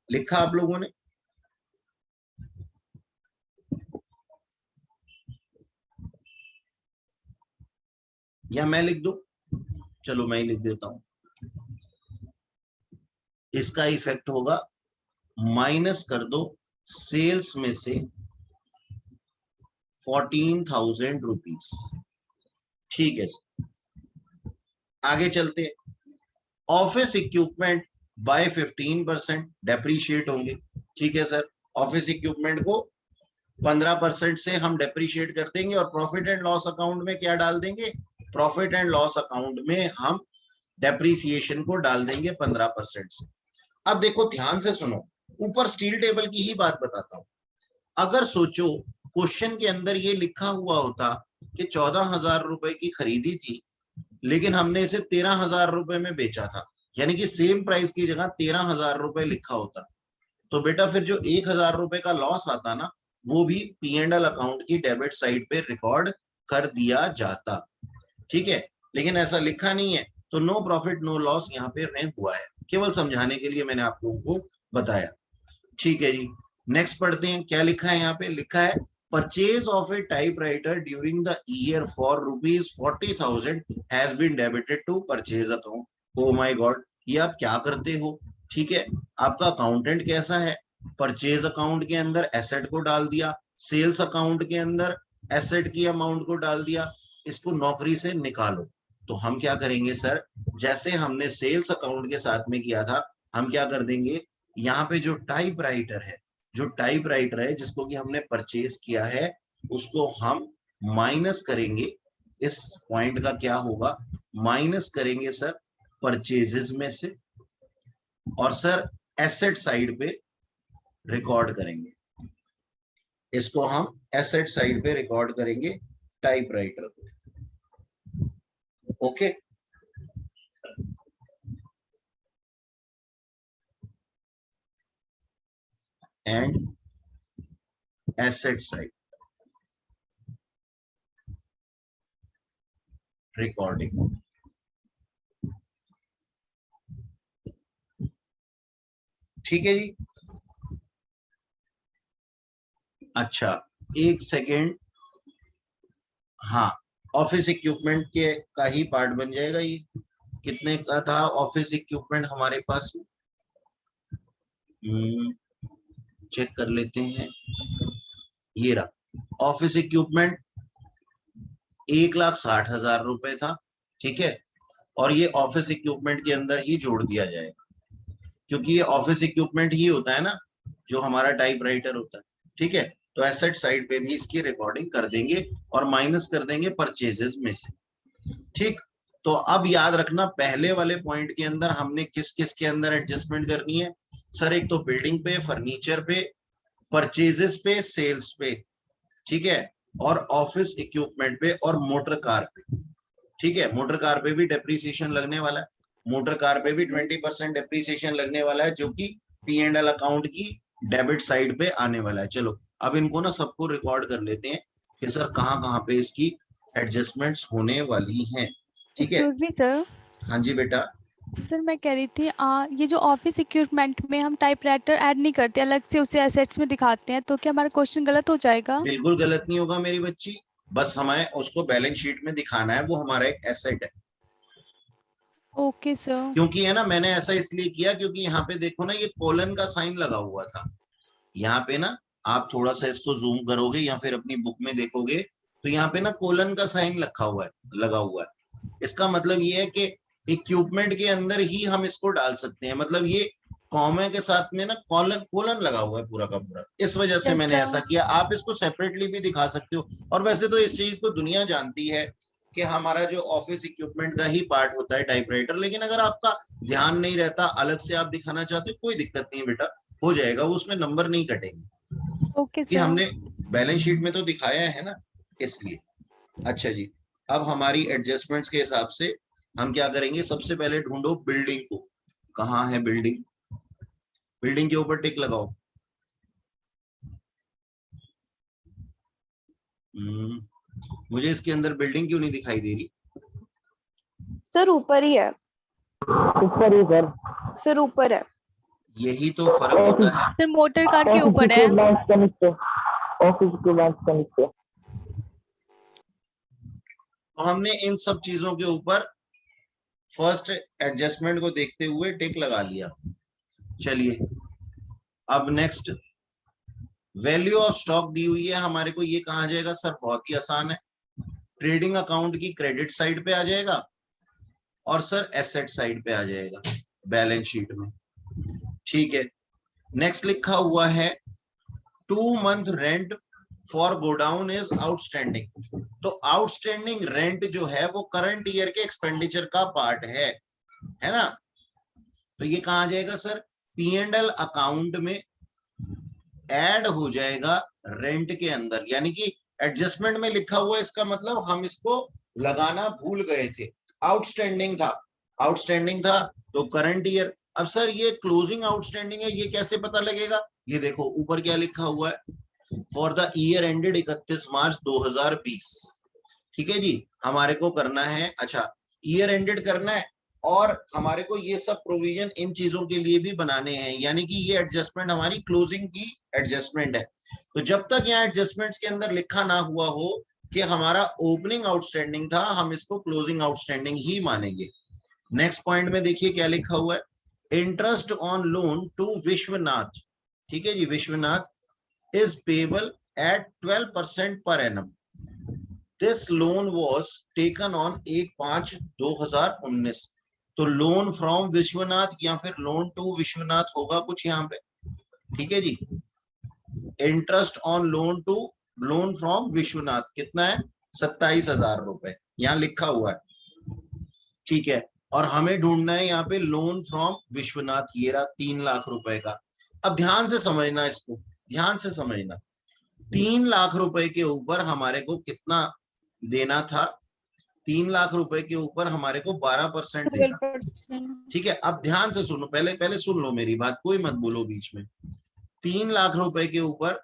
लिखा आप लोगों ने? या मैं लिख दूं? चलो मैं ही लिख देता हूं। इसका इफेक्ट होगा माइनस कर दो सेल्स में से 14,000 रुपीज, ठीक है। आगे चलते हैं। ऑफिस इक्विपमेंट बाय 15% डेप्रीशिएट होंगे, ठीक है सर। ऑफिस इक्विपमेंट को 15% से हम डेप्रीशिएट कर देंगे और प्रॉफिट एंड लॉस अकाउंट में क्या डाल देंगे? प्रॉफिट एंड लॉस अकाउंट में हम डेप्रीसिएशन को डाल देंगे 15% से। अब देखो ध्यान से सुनो, ऊपर स्टील टेबल की ही बात बताता हूं। अगर सोचो क्वेश्चन के अंदर ये लिखा हुआ होता कि 14,000 रुपए की खरीदी थी लेकिन हमने इसे 13,000 रुपए में बेचा था, यानी कि सेम प्राइस की जगह 13,000 रुपए लिखा होता, तो बेटा फिर जो 1,000 रुपए का लॉस आता ना, वो भी P&L अकाउंट की डेबिट साइड पे रिकॉर्ड कर दिया जाता, ठीक है। लेकिन ऐसा लिखा नहीं है, तो नो प्रॉफिट नो लॉस यहाँ पे हमें हुआ है। केवल समझाने के लिए मैंने आप लोगों को बताया, ठीक है जी। नेक्स्ट पढ़ते हैं, क्या लिखा है यहाँ पे? लिखा है purchase of a typewriter during the year for ₹40,000 has been debited to purchase account. Oh my god, ये आप क्या करते हो? ठीक है, आपका अकाउंटेंट कैसा है? परचेज अकाउंट के अंदर एसेट को डाल दिया, सेल्स अकाउंट के अंदर एसेट की अमाउंट को डाल दिया, इसको नौकरी से निकालो। तो हम क्या करेंगे सर, जैसे हमने सेल्स अकाउंट के साथ में किया था, हम क्या कर देंगे, यहाँ पे जो टाइपराइटर है जिसको कि हमने परचेज किया है, उसको हम माइनस करेंगे। इस पॉइंट का क्या होगा, माइनस करेंगे सर परचेजेस में से, और सर एसेट साइड पे रिकॉर्ड करेंगे। इसको हम एसेट साइड पे रिकॉर्ड करेंगे टाइपराइटर पे। Okay, and asset side recording. ठीक है जी। अच्छा, एक सेकेंड, हाँ, ऑफिस इक्विपमेंट के का ही पार्ट बन जाएगा ये। कितने का था ऑफिस इक्विपमेंट हमारे पास में, चेक कर लेते हैं। ये रहा ऑफिस इक्विपमेंट, 1,60,000 रुपए था। ठीक है, और ये ऑफिस इक्विपमेंट के अंदर ही जोड़ दिया जाएगा, क्योंकि ये ऑफिस इक्विपमेंट ही होता है ना जो हमारा टाइपराइटर होता है। ठीक है, तो एसेट साइड पे भी इसकी रिकॉर्डिंग कर देंगे और माइनस कर देंगे परचेजेस में से। ठीक, तो अब याद रखना, पहले वाले पॉइंट के अंदर हमने किस किस के अंदर एडजस्टमेंट करनी है सर, एक तो बिल्डिंग पे, फर्नीचर पे, परचेजेस पे, सेल्स पे, ठीक है, और ऑफिस इक्विपमेंट पे और मोटर कार पे। ठीक है, मोटर कार पे भी डेप्रीसिएशन लगने वाला है, मोटर कार पे भी 20% डेप्रीसिएशन लगने वाला है, जो कि P&L अकाउंट की डेबिट साइड पे आने वाला है। चलो अब इनको ना सबको रिकॉर्ड कर लेते हैं कि सर कहाँ कहाँ पे इसकी एडजस्टमेंट्स होने वाली हैं। ठीक है, सर। हाँ जी बेटा। सर मैं कह रही थी ये जो ऑफिस इक्विपमेंट में हम टाइपराइटर ऐड नहीं करते, अलग से उसे एसेट्स में दिखाते हैं, तो क्या हमारा क्वेश्चन गलत हो जाएगा? बिल्कुल गलत नहीं होगा मेरी बच्ची, बस हमें उसको बैलेंस शीट में दिखाना है, वो हमारा एक एसेट है। Okay sir. क्योंकि है ना, मैंने ऐसा इसलिए किया क्योंकि यहाँ पे देखो ना, ये कोलन का साइन लगा हुआ था यहाँ पे ना, आप थोड़ा सा इसको जूम करोगे या फिर अपनी बुक में देखोगे तो यहाँ पे ना कोलन का साइन लगा हुआ है। इसका मतलब ये है कि इक्विपमेंट के अंदर ही हम इसको डाल सकते हैं, मतलब ये कॉमा के साथ में ना कोलन कोलन लगा हुआ है पूरा का पूरा, इस वजह से मैंने ऐसा किया। आप इसको सेपरेटली भी दिखा सकते हो, और वैसे तो इस चीज को दुनिया जानती है कि हमारा जो ऑफिस इक्विपमेंट का ही पार्ट होता है टाइपराइटर, लेकिन अगर आपका ध्यान नहीं रहता, अलग से आप दिखाना चाहते हो, कोई दिक्कत नहीं बेटा, हो जाएगा, वो उसमें नंबर नहीं कटेंगे। ओके कि सर। हमने बैलेंस शीट में तो दिखाया है ना, इसलिए। अच्छा जी, अब हमारी एडजस्टमेंट्स के हिसाब से हम क्या करेंगे, सबसे पहले ढूंढो बिल्डिंग को, कहाँ है बिल्डिंग, बिल्डिंग के ऊपर टिक लगाओ। मुझे इसके अंदर बिल्डिंग क्यों नहीं दिखाई दे रही? सर ऊपर ही है, ऊपर ही सर ऊपर है। यही तो फर्क होता है। सर मोटर कार के ऊपर है। ऑफिस के बाद का नीचे। तो हमने इन सब चीजों के ऊपर फर्स्ट एडजस्टमेंट को देखते हुए टिक लगा लिया। चलिए अब नेक्स्ट, वैल्यू ऑफ स्टॉक दी हुई है हमारे को, ये कहा जाएगा सर, बहुत ही आसान है, ट्रेडिंग अकाउंट की क्रेडिट साइड पे आ जाएगा और सर एसेट साइड पे आ जाएगा बैलेंस शीट में। ठीक है, नेक्स्ट लिखा हुआ है 2 month rent for godown is outstanding. तो आउटस्टैंडिंग रेंट जो है वो करंट ईयर के एक्सपेंडिचर का पार्ट है ना। तो ये कहा जाएगा सर, P&L अकाउंट में ऐड हो जाएगा रेंट के अंदर, यानी कि एडजस्टमेंट में लिखा हुआ है, इसका मतलब हम इसको लगाना भूल गए थे। आउटस्टैंडिंग था तो करंट ईयर। अब सर ये क्लोजिंग आउटस्टैंडिंग है, ये कैसे पता लगेगा? ये देखो ऊपर क्या लिखा हुआ है, फॉर द ईयर एंडेड 31 मार्च 2020। ठीक है जी, हमारे को करना है, अच्छा ईयर एंडेड करना है, और हमारे को ये सब प्रोविजन इन चीजों के लिए भी बनाने हैं, यानी कि ये एडजस्टमेंट हमारी क्लोजिंग की एडजस्टमेंट है। तो जब तक यहाँ एडजस्टमेंट्स के अंदर लिखा ना हुआ हो कि हमारा ओपनिंग आउटस्टैंडिंग था, हम इसको क्लोजिंग आउटस्टैंडिंग ही मानेंगे। नेक्स्ट पॉइंट में देखिए क्या लिखा हुआ है, interest on loan to Vishwanath ठीक है जी, Vishwanath is payable at 12% per annum. This loan was taken on 1/5/2019। तो लोन फ्रॉम विश्वनाथ या फिर लोन टू विश्वनाथ होगा कुछ यहाँ पे, ठीक है जी। Interest on loan from Vishwanath कितना है, 27,000 रुपए यहाँ लिखा हुआ है, ठीक है। और हमें ढूंढना है यहाँ पे लोन फ्रॉम विश्वनाथ, ये रहा 3 लाख रुपए का। अब ध्यान से समझना इसको, ध्यान से समझना। 3 लाख रुपए के ऊपर हमारे को कितना देना था, 3 लाख रुपए के ऊपर हमारे को 12% देना, 12%। ठीक है। अब ध्यान से सुनो, पहले सुन लो मेरी बात, कोई मत बोलो बीच में। 3 लाख रुपए के ऊपर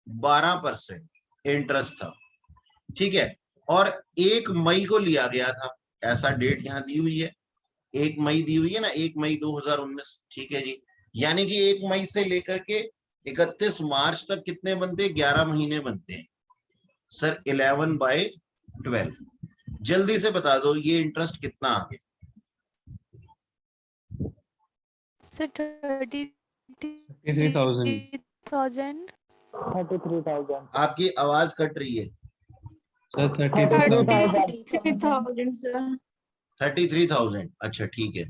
12% इंटरेस्ट था, ठीक है। और 1 मई को लिया गया था, ऐसा डेट यहाँ दी हुई है, 1 मई दी हुई है ना, 1 मई 2019, ठीक है जी। यानी कि 1 मई से लेकर के 31 मार्च तक कितने बनते हैं, 11 महीने बनते हैं सर। 11/12। जल्दी से बता दो ये इंटरेस्ट कितना आ गया। सर 33,000। 33,000 आपकी आवाज कट रही है। सर 33,000। 33,000, अच्छा ठीक है,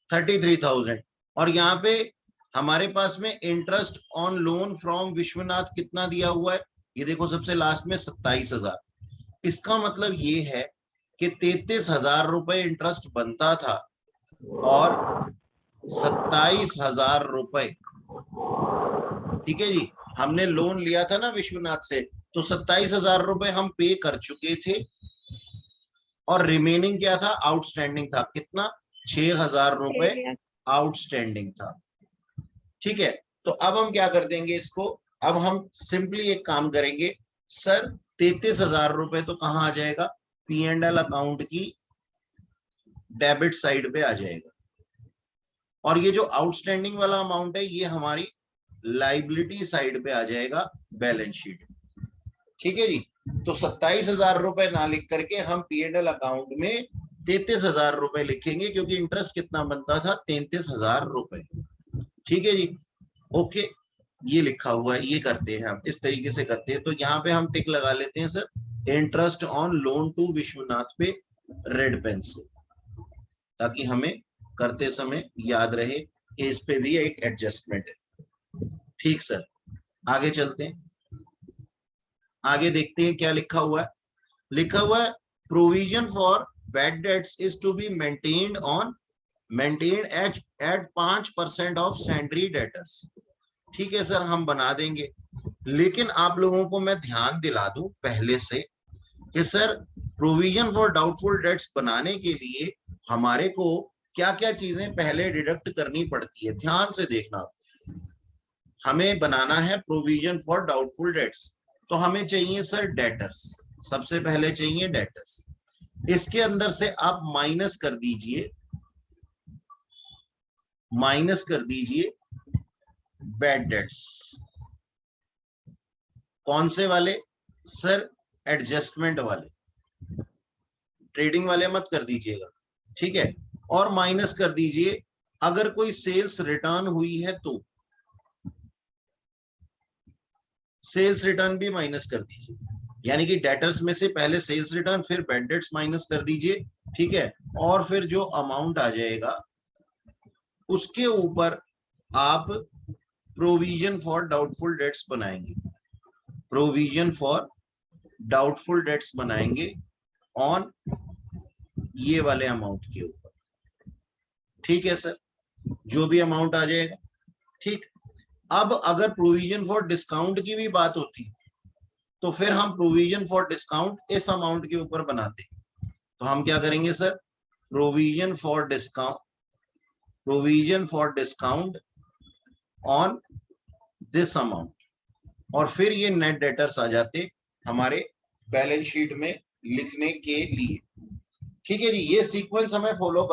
33,000। और यहाँ पे हमारे पास में interest on loan from Vishwanath कितना दिया हुआ है, ये देखो सबसे लास्ट में 27,000। इसका मतलब ये है कि 33,000 रुपए इंटरेस्ट बनता था और 27,000 रुपए, ठीक है जी। हमने लोन लिया था ना विश्वनाथ से, तो 27,000 रुपए हम पे कर चुके थे और रिमेनिंग क्या था, आउटस्टैंडिंग था। कितना, 6,000 रुपए आउटस्टैंडिंग था, ठीक है। तो अब हम क्या कर देंगे इसको, अब हम सिंपली एक काम करेंगे सर, 33,000 रुपए तो कहां आ जाएगा, P&L अकाउंट की डेबिट साइड पे आ जाएगा। और ये जो आउटस्टैंडिंग वाला अमाउंट है ये हमारी लाइबिलिटी साइड पे आ जाएगा, बैलेंस शीट, ठीक है जी। तो 27,000 रुपए ना लिख करके हम P&L अकाउंट में 33,000 रुपए लिखेंगे, क्योंकि इंटरेस्ट कितना बनता था, 33,000 रुपए, ठीक है जी। ओके, ये लिखा हुआ है, ये करते हैं हम, इस तरीके से करते हैं। तो यहाँ पे हम टिक लगा लेते हैं sir, interest on loan to Vishwanath पे रेड पेन से, ताकि हमें करते समय याद रहे कि इस पे भी एक एडजस्टमेंट है, ठीक सर। आगे चलते हैं, आगे देखते हैं क्या लिखा हुआ है। लिखा हुआ है provision for bad debts is to be maintained at 5% of salary debtors, ठीक है सर, हम बना देंगे। लेकिन आप लोगों को मैं ध्यान दिला दूं पहले से कि sir provision for doubtful debts बनाने के लिए हमारे को क्या क्या चीजें पहले डिडक्ट करनी पड़ती है, ध्यान से देखना। हमें बनाना है प्रोविजन फॉर डाउटफुल डेट्स, तो हमें चाहिए सर डेटर्स, सबसे पहले चाहिए डेटर्स। इसके अंदर से आप माइनस कर दीजिए बैड डेट्स। कौन से वाले सर, एडजस्टमेंट वाले, ट्रेडिंग वाले मत कर दीजिएगा, ठीक है। और माइनस कर दीजिए अगर कोई सेल्स रिटर्न हुई है तो सेल्स रिटर्न भी माइनस कर दीजिए, यानी कि डेटर्स में से पहले सेल्स रिटर्न फिर बैड डेट्स माइनस कर दीजिए, ठीक है। और फिर जो अमाउंट आ जाएगा उसके ऊपर आप प्रोविजन फॉर डाउटफुल डेट्स बनाएंगे, प्रोविजन फॉर डाउटफुल डेट्स बनाएंगे ऑन ये वाले अमाउंट के ऊपर, ठीक है सर, जो भी अमाउंट आ जाएगा, ठीक। अब अगर प्रोविजन फॉर डिस्काउंट की भी बात होती तो फिर हम प्रोविजन फॉर डिस्काउंट इस अमाउंट के ऊपर बनाते, तो हम क्या करेंगे sir, provision for discount on this amount, और फिर ये नेट डेटर्स आ जाते हमारे बैलेंस शीट में लिखने के लिए, ठीक है जी। ये सीक्वेंस हमें फॉलो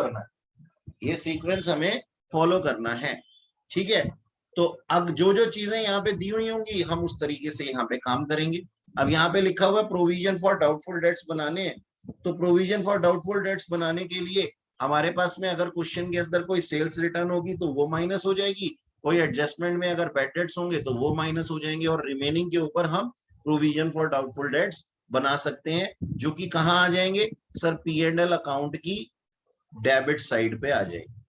करना है, ठीक है। तो अब जो जो चीजें यहाँ पे दी हुई होंगी हम उस तरीके से यहाँ पे काम करेंगे। अब यहाँ पे लिखा हुआ है प्रोविजन फॉर डाउटफुल डेट्स बनाने हैं, तो प्रोविजन फॉर डाउटफुल डेट्स बनाने के लिए हमारे पास में अगर क्वेश्चन के अंदर कोई सेल्स रिटर्न होगी तो वो माइनस हो जाएगी, कोई एडजस्टमेंट में अगर बैड डेट्स होंगे तो वो माइनस हो जाएंगे, और रिमेनिंग के ऊपर हम प्रोविजन फॉर डाउटफुल डेट्स बना सकते हैं, जो कि कहाँ आ जाएंगे सर, P&L अकाउंट की डेबिट साइड पे आ जाएंगे।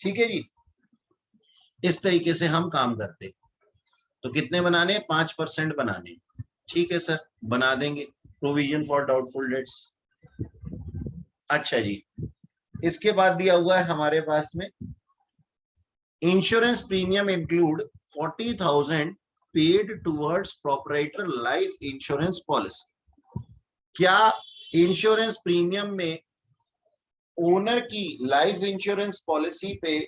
ठीक है जी, इस तरीके से हम काम करते हैं। तो कितने बनाने, 5% बनाने। ठीक है सर, बना देंगे प्रोविजन फॉर डाउटफुल डेट्स। अच्छा जी, इसके बाद दिया हुआ है हमारे पास में insurance premium include 40,000 paid towards proprietor life insurance policy. क्या इंश्योरेंस प्रीमियम में ओनर की लाइफ इंश्योरेंस पॉलिसी पे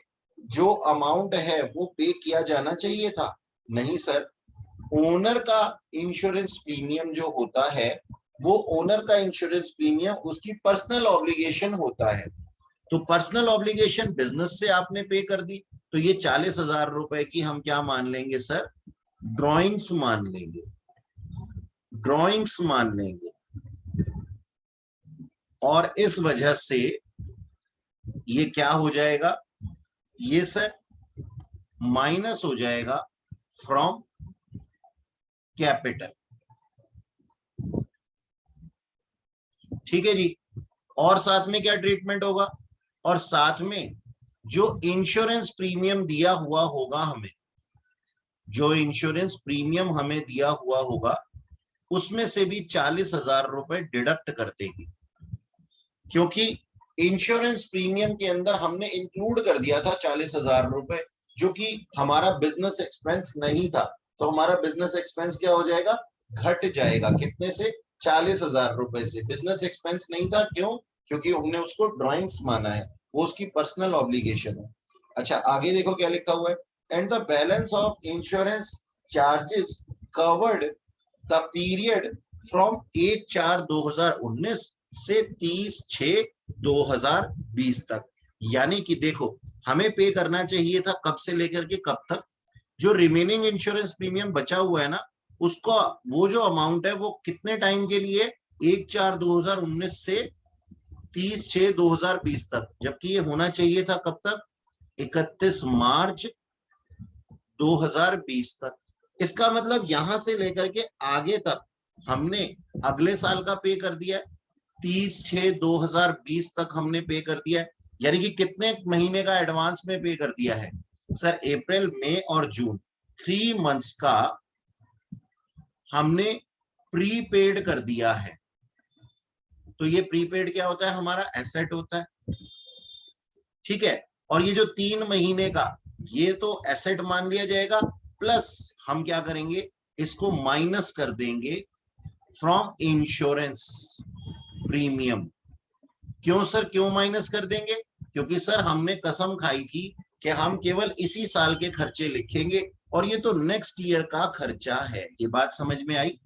जो अमाउंट है वो पे किया जाना चाहिए था? नहीं सर, ओनर का इंश्योरेंस प्रीमियम जो होता है वो ओनर का इंश्योरेंस प्रीमियम उसकी पर्सनल ऑब्लिगेशन होता है। तो पर्सनल ऑब्लिगेशन बिजनेस से आपने पे कर दी, तो ये 40,000 रुपए की हम क्या मान लेंगे सर, ड्रॉइंग्स मान लेंगे, ड्रॉइंग्स मान लेंगे। और इस वजह से ये क्या हो जाएगा, ये सर माइनस हो जाएगा फ्रॉम कैपिटल। ठीक है जी, और साथ में क्या ट्रीटमेंट होगा, और साथ में जो इंश्योरेंस प्रीमियम दिया हुआ होगा हमें, जो इंश्योरेंस प्रीमियम हमें दिया हुआ होगा उसमें से भी 40,000 रुपए डिडक्ट कर देगी, क्योंकि इंश्योरेंस प्रीमियम के अंदर हमने इंक्लूड कर दिया था 40,000 रुपए, जो कि हमारा बिजनेस एक्सपेंस नहीं था। तो हमारा बिजनेस एक्सपेंस क्या हो जाएगा, घट जाएगा। कितने से, 40,000 रुपए से। बिजनेस एक्सपेंस नहीं था, क्यों, क्योंकि हमने उसको ड्रॉइंग्स माना है, वो उसकी पर्सनल ऑब्लिगेशन है। अच्छा, आगे देखो क्या लिखा हुआ है, and the balance of insurance charges covered the period from 1/4/2019 से 30/6/2020 तक। यानी कि देखो, हमें पे करना चाहिए था कब से लेकर के कब तक, जो रिमेनिंग इंश्योरेंस प्रीमियम बचा हुआ है ना, उसका वो जो अमाउंट है वो कितने टाइम के लिए, 1/4/2019 से 30/6/2020 तक, जबकि ये होना चाहिए था कब तक, 31 मार्च 2020 तक। इसका मतलब यहां से लेकर के आगे तक हमने अगले साल का पे कर दिया है, 30/6/2020 तक हमने पे कर दिया है। यानी कि कितने महीने का एडवांस में पे कर दिया है सर, अप्रैल, मई और जून, 3 मंथ्स का हमने प्रीपेड कर दिया है। तो ये प्रीपेड क्या होता है, हमारा एसेट होता है। ठीक है, और ये जो 3 महीने का, ये तो एसेट मान लिया जाएगा, प्लस हम क्या करेंगे, इसको माइनस कर देंगे फ्रॉम इंश्योरेंस प्रीमियम। क्यों सर, क्यों माइनस कर देंगे, क्योंकि सर हमने कसम खाई थी कि हम केवल इसी साल के खर्चे लिखेंगे, और ये तो नेक्स्ट ईयर का खर्चा है। ये बात समझ में आई?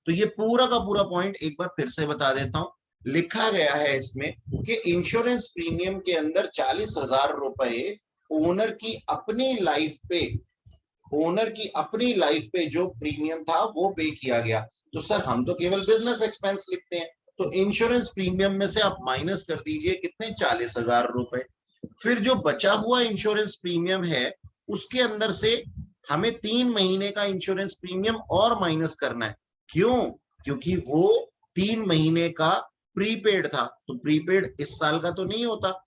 तो ये पूरा का पूरा पॉइंट एक बार फिर से बता देता हूं। लिखा गया है इसमें कि इंश्योरेंस प्रीमियम के अंदर 40,000 रुपए ओनर की अपनी लाइफ पे, ओनर की अपनी लाइफ पे जो प्रीमियम था वो पे किया गया। तो सर हम तो केवल बिजनेस एक्सपेंस लिखते हैं, तो इंश्योरेंस प्रीमियम में से आप माइनस कर दीजिए कितने, 40,000 रुपए। फिर जो बचा हुआ इंश्योरेंस प्रीमियम है उसके अंदर से हमें 3 महीने का इंश्योरेंस प्रीमियम और माइनस करना है। क्यों, क्योंकि वो 3 महीने का प्रीपेड था, तो प्रीपेड इस साल का तो नहीं होता,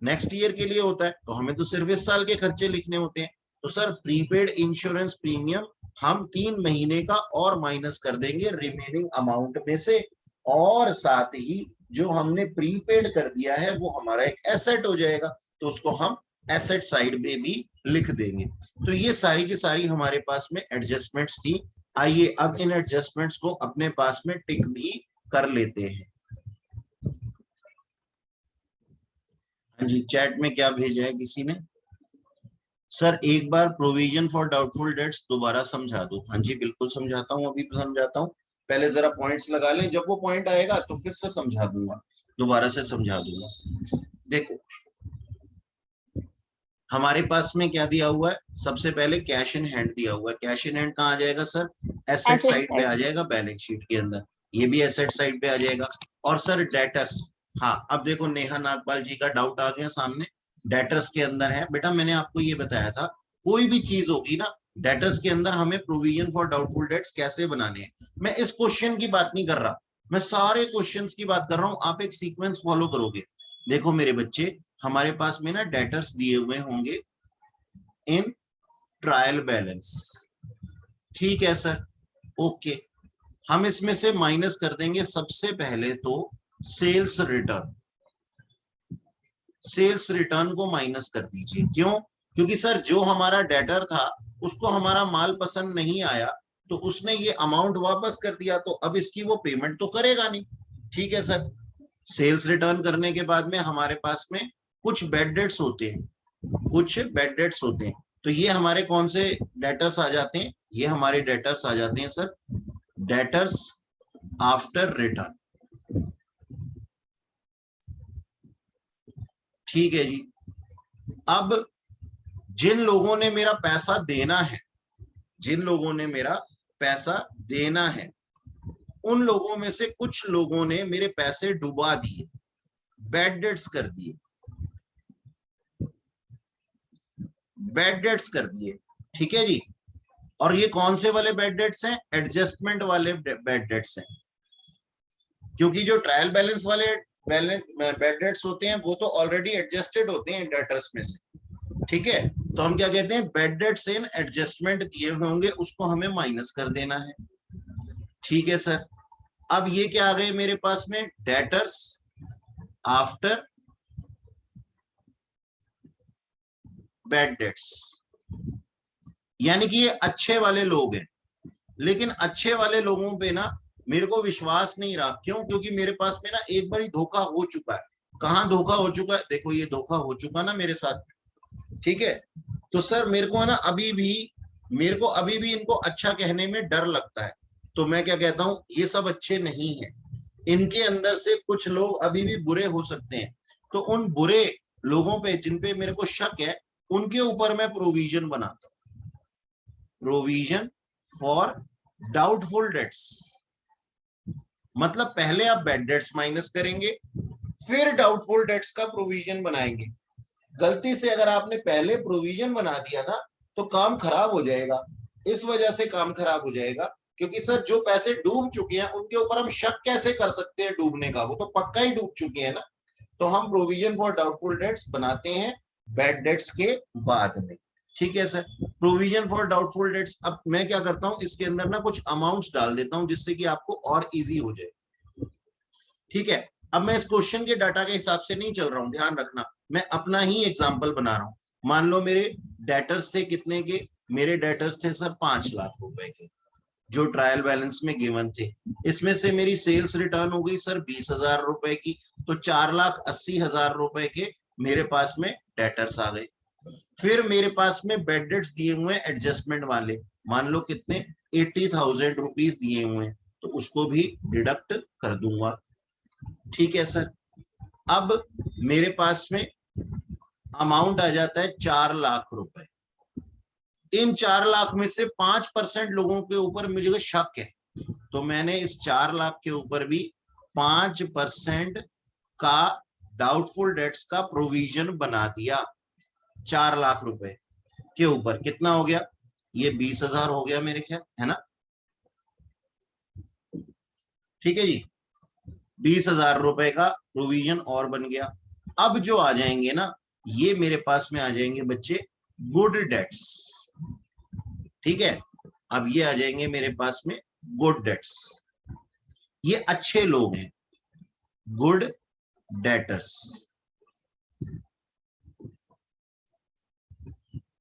नेक्स्ट ईयर के लिए होता है, तो हमें तो सिर्फ इस साल के खर्चे लिखने होते हैं। तो सर प्रीपेड इंश्योरेंस प्रीमियम हम 3 महीने का और माइनस कर देंगे रिमेनिंग अमाउंट में से, और साथ ही जो हमने प्रीपेड कर दिया है वो हमारा एक एसेट हो जाएगा, तो उसको हम एसेट साइड में भी लिख देंगे। तो ये सारी की सारी हमारे पास में एडजस्टमेंट्स थी। आइए अब इन एडजस्टमेंट्स को अपने पास में टिक भी कर लेते हैं। हाँ जी, चैट में क्या भेजा है किसी ने, सर एक बार प्रोविजन फॉर डाउटफुल डेट्स दोबारा समझा दो। हाँ जी बिल्कुल समझाता हूँ, अभी समझाता हूँ, पहले जरा पॉइंट्स लगा लें, जब वो पॉइंट आएगा तो फिर से समझा दूंगा, दोबारा से समझा दूंगा। देखो हमारे पास में क्या दिया हुआ है, सबसे पहले कैश इन हैंड दिया हुआ है। कैश इन हैंड कहाँ आ जाएगा सर, एसेट साइड पे आ जाएगा, बैलेंस शीट के अंदर, ये भी एसेट साइड पे आ जाएगा। और सर डेटर्स, हाँ, अब देखो नेहा नागपाल जी का डाउट आ गया सामने, डेटर्स के अंदर है। बेटा मैंने आपको ये बताया था, कोई भी चीज होगी ना डेटर्स के अंदर, हमें प्रोविजन फॉर डाउटफुल डेट्स कैसे बनाने हैं। मैं इस क्वेश्चन की बात नहीं कर रहा, मैं सारे क्वेश्चंस की बात कर रहा हूं। आप एक सीक्वेंस फॉलो करोगे। देखो मेरे बच्चे, हमारे पास में ना डेटर्स दिए हुए होंगे इन ट्रायल बैलेंस, ठीक है सर, ओके। हम इसमें से माइनस कर देंगे सबसे पहले तो सेल्स रिटर्न। सेल्स रिटर्न को माइनस कर दीजिए। क्यों? क्योंकि सर जो हमारा डेटर था उसको हमारा माल पसंद नहीं आया, तो उसने ये अमाउंट वापस कर दिया, तो अब इसकी वो पेमेंट तो करेगा नहीं। ठीक है सर। सेल्स रिटर्न करने के बाद में हमारे पास में कुछ बैड डेट्स होते हैं, कुछ बैड डेट्स होते हैं। तो ये हमारे कौन से डेटर्स आ जाते हैं? ये हमारे डेटर्स आ जाते हैं सर, डेटर्स आफ्टर रिटर्न। ठीक है जी। अब जिन लोगों ने मेरा पैसा देना है, जिन लोगों ने मेरा पैसा देना है, उन लोगों में से कुछ लोगों ने मेरे पैसे डुबा दिए, बैड डेट्स कर दिए, बैड डेट्स कर दिए। ठीक है जी। और ये कौन से वाले बैड डेट्स हैं? एडजस्टमेंट वाले बैड डेट्स हैं। क्योंकि जो ट्रायल बैलेंस वाले बैड डेट्स होते हैं वो तो ऑलरेडी एडजस्टेड होते हैं डेटर्स में से। ठीक है, तो हम क्या कहते हैं, बैड डेट्स इन एडजस्टमेंट दिए हुए होंगे, उसको हमें माइनस कर देना है। ठीक है सर। अब ये क्या आ गए मेरे पास में, डेटर्स आफ्टर बैड डेट्स। यानी कि ये अच्छे वाले लोग हैं, लेकिन अच्छे वाले लोगों पे ना मेरे को विश्वास नहीं रहा। क्यों? क्योंकि मेरे पास में ना एक बार धोखा हो चुका है। कहाँ धोखा हो चुका है? देखो ये धोखा हो चुका ना मेरे साथ। ठीक है, तो सर मेरे को है ना अभी भी इनको अच्छा कहने में डर लगता है। तो मैं क्या कहता हूं, ये सब अच्छे नहीं है, इनके अंदर से कुछ लोग अभी भी बुरे हो सकते हैं। तो उन बुरे लोगों पे जिन पे मेरे को शक है, उनके ऊपर मैं प्रोविजन बनाता हूं, प्रोविजन फॉर डाउटफुल डेट्स। मतलब पहले आप बैड डेट्स माइनस करेंगे, फिर डाउटफुल डेट्स का प्रोविजन बनाएंगे। गलती से अगर आपने पहले प्रोविजन बना दिया ना तो काम खराब हो जाएगा। इस वजह से काम खराब हो जाएगा, क्योंकि सर जो पैसे डूब चुके हैं उनके ऊपर हम शक कैसे कर सकते हैं डूबने का? वो तो पक्का ही डूब चुके हैं ना। तो हम प्रोविजन फॉर डाउटफुल डेट्स बनाते हैं बैड डेट्स के बाद में। ठीक है sir. Provision for doubtful debts, अब मैं क्या करता हूं, इसके अंदर ना कुछ अमाउंट्स डाल देता हूं जिससे कि आपको और इजी हो जाए। ठीक है, अब मैं इस क्वेश्चन के डाटा के हिसाब से नहीं चल रहा हूं, ध्यान रखना, मैं अपना ही एग्जांपल बना रहा हूं। मान लो मेरे डेटर्स थे कितने के? मेरे डेटर्स थे सर 5 लाख रुपए के, जो ट्रायल बैलेंस में गिवन थे। इसमें से मेरी सेल्स रिटर्न हो गई सर 20,000 रुपए की, तो 4,80,000 रुपए के मेरे पास में डेटर्स आ गए। फिर मेरे पास में बैड डेट्स दिए हुए हैं एडजस्टमेंट वाले, मान लो कितने, 80,000 रुपीज दिए हुए हैं, तो उसको भी डिडक्ट कर दूंगा। ठीक है सर। अब मेरे पास में अमाउंट आ जाता है 4 लाख रुपए। इन 4 लाख में से 5% लोगों के ऊपर मुझे शक है, तो मैंने इस 4 लाख के ऊपर भी 5% का डाउटफुल डेट्स का प्रोविजन बना दिया। 4 लाख रुपए के ऊपर कितना हो गया? ये 20,000 हो गया मेरे ख्याल, है ना? ठीक है जी, 20,000 रुपए का प्रोविजन और बन गया। अब जो आ जाएंगे ना, ये मेरे पास में आ जाएंगे बच्चे गुड डेट्स। ठीक है, अब ये आ जाएंगे मेरे पास में गुड डेट्स। ये अच्छे लोग हैं, गुड डेटर्स।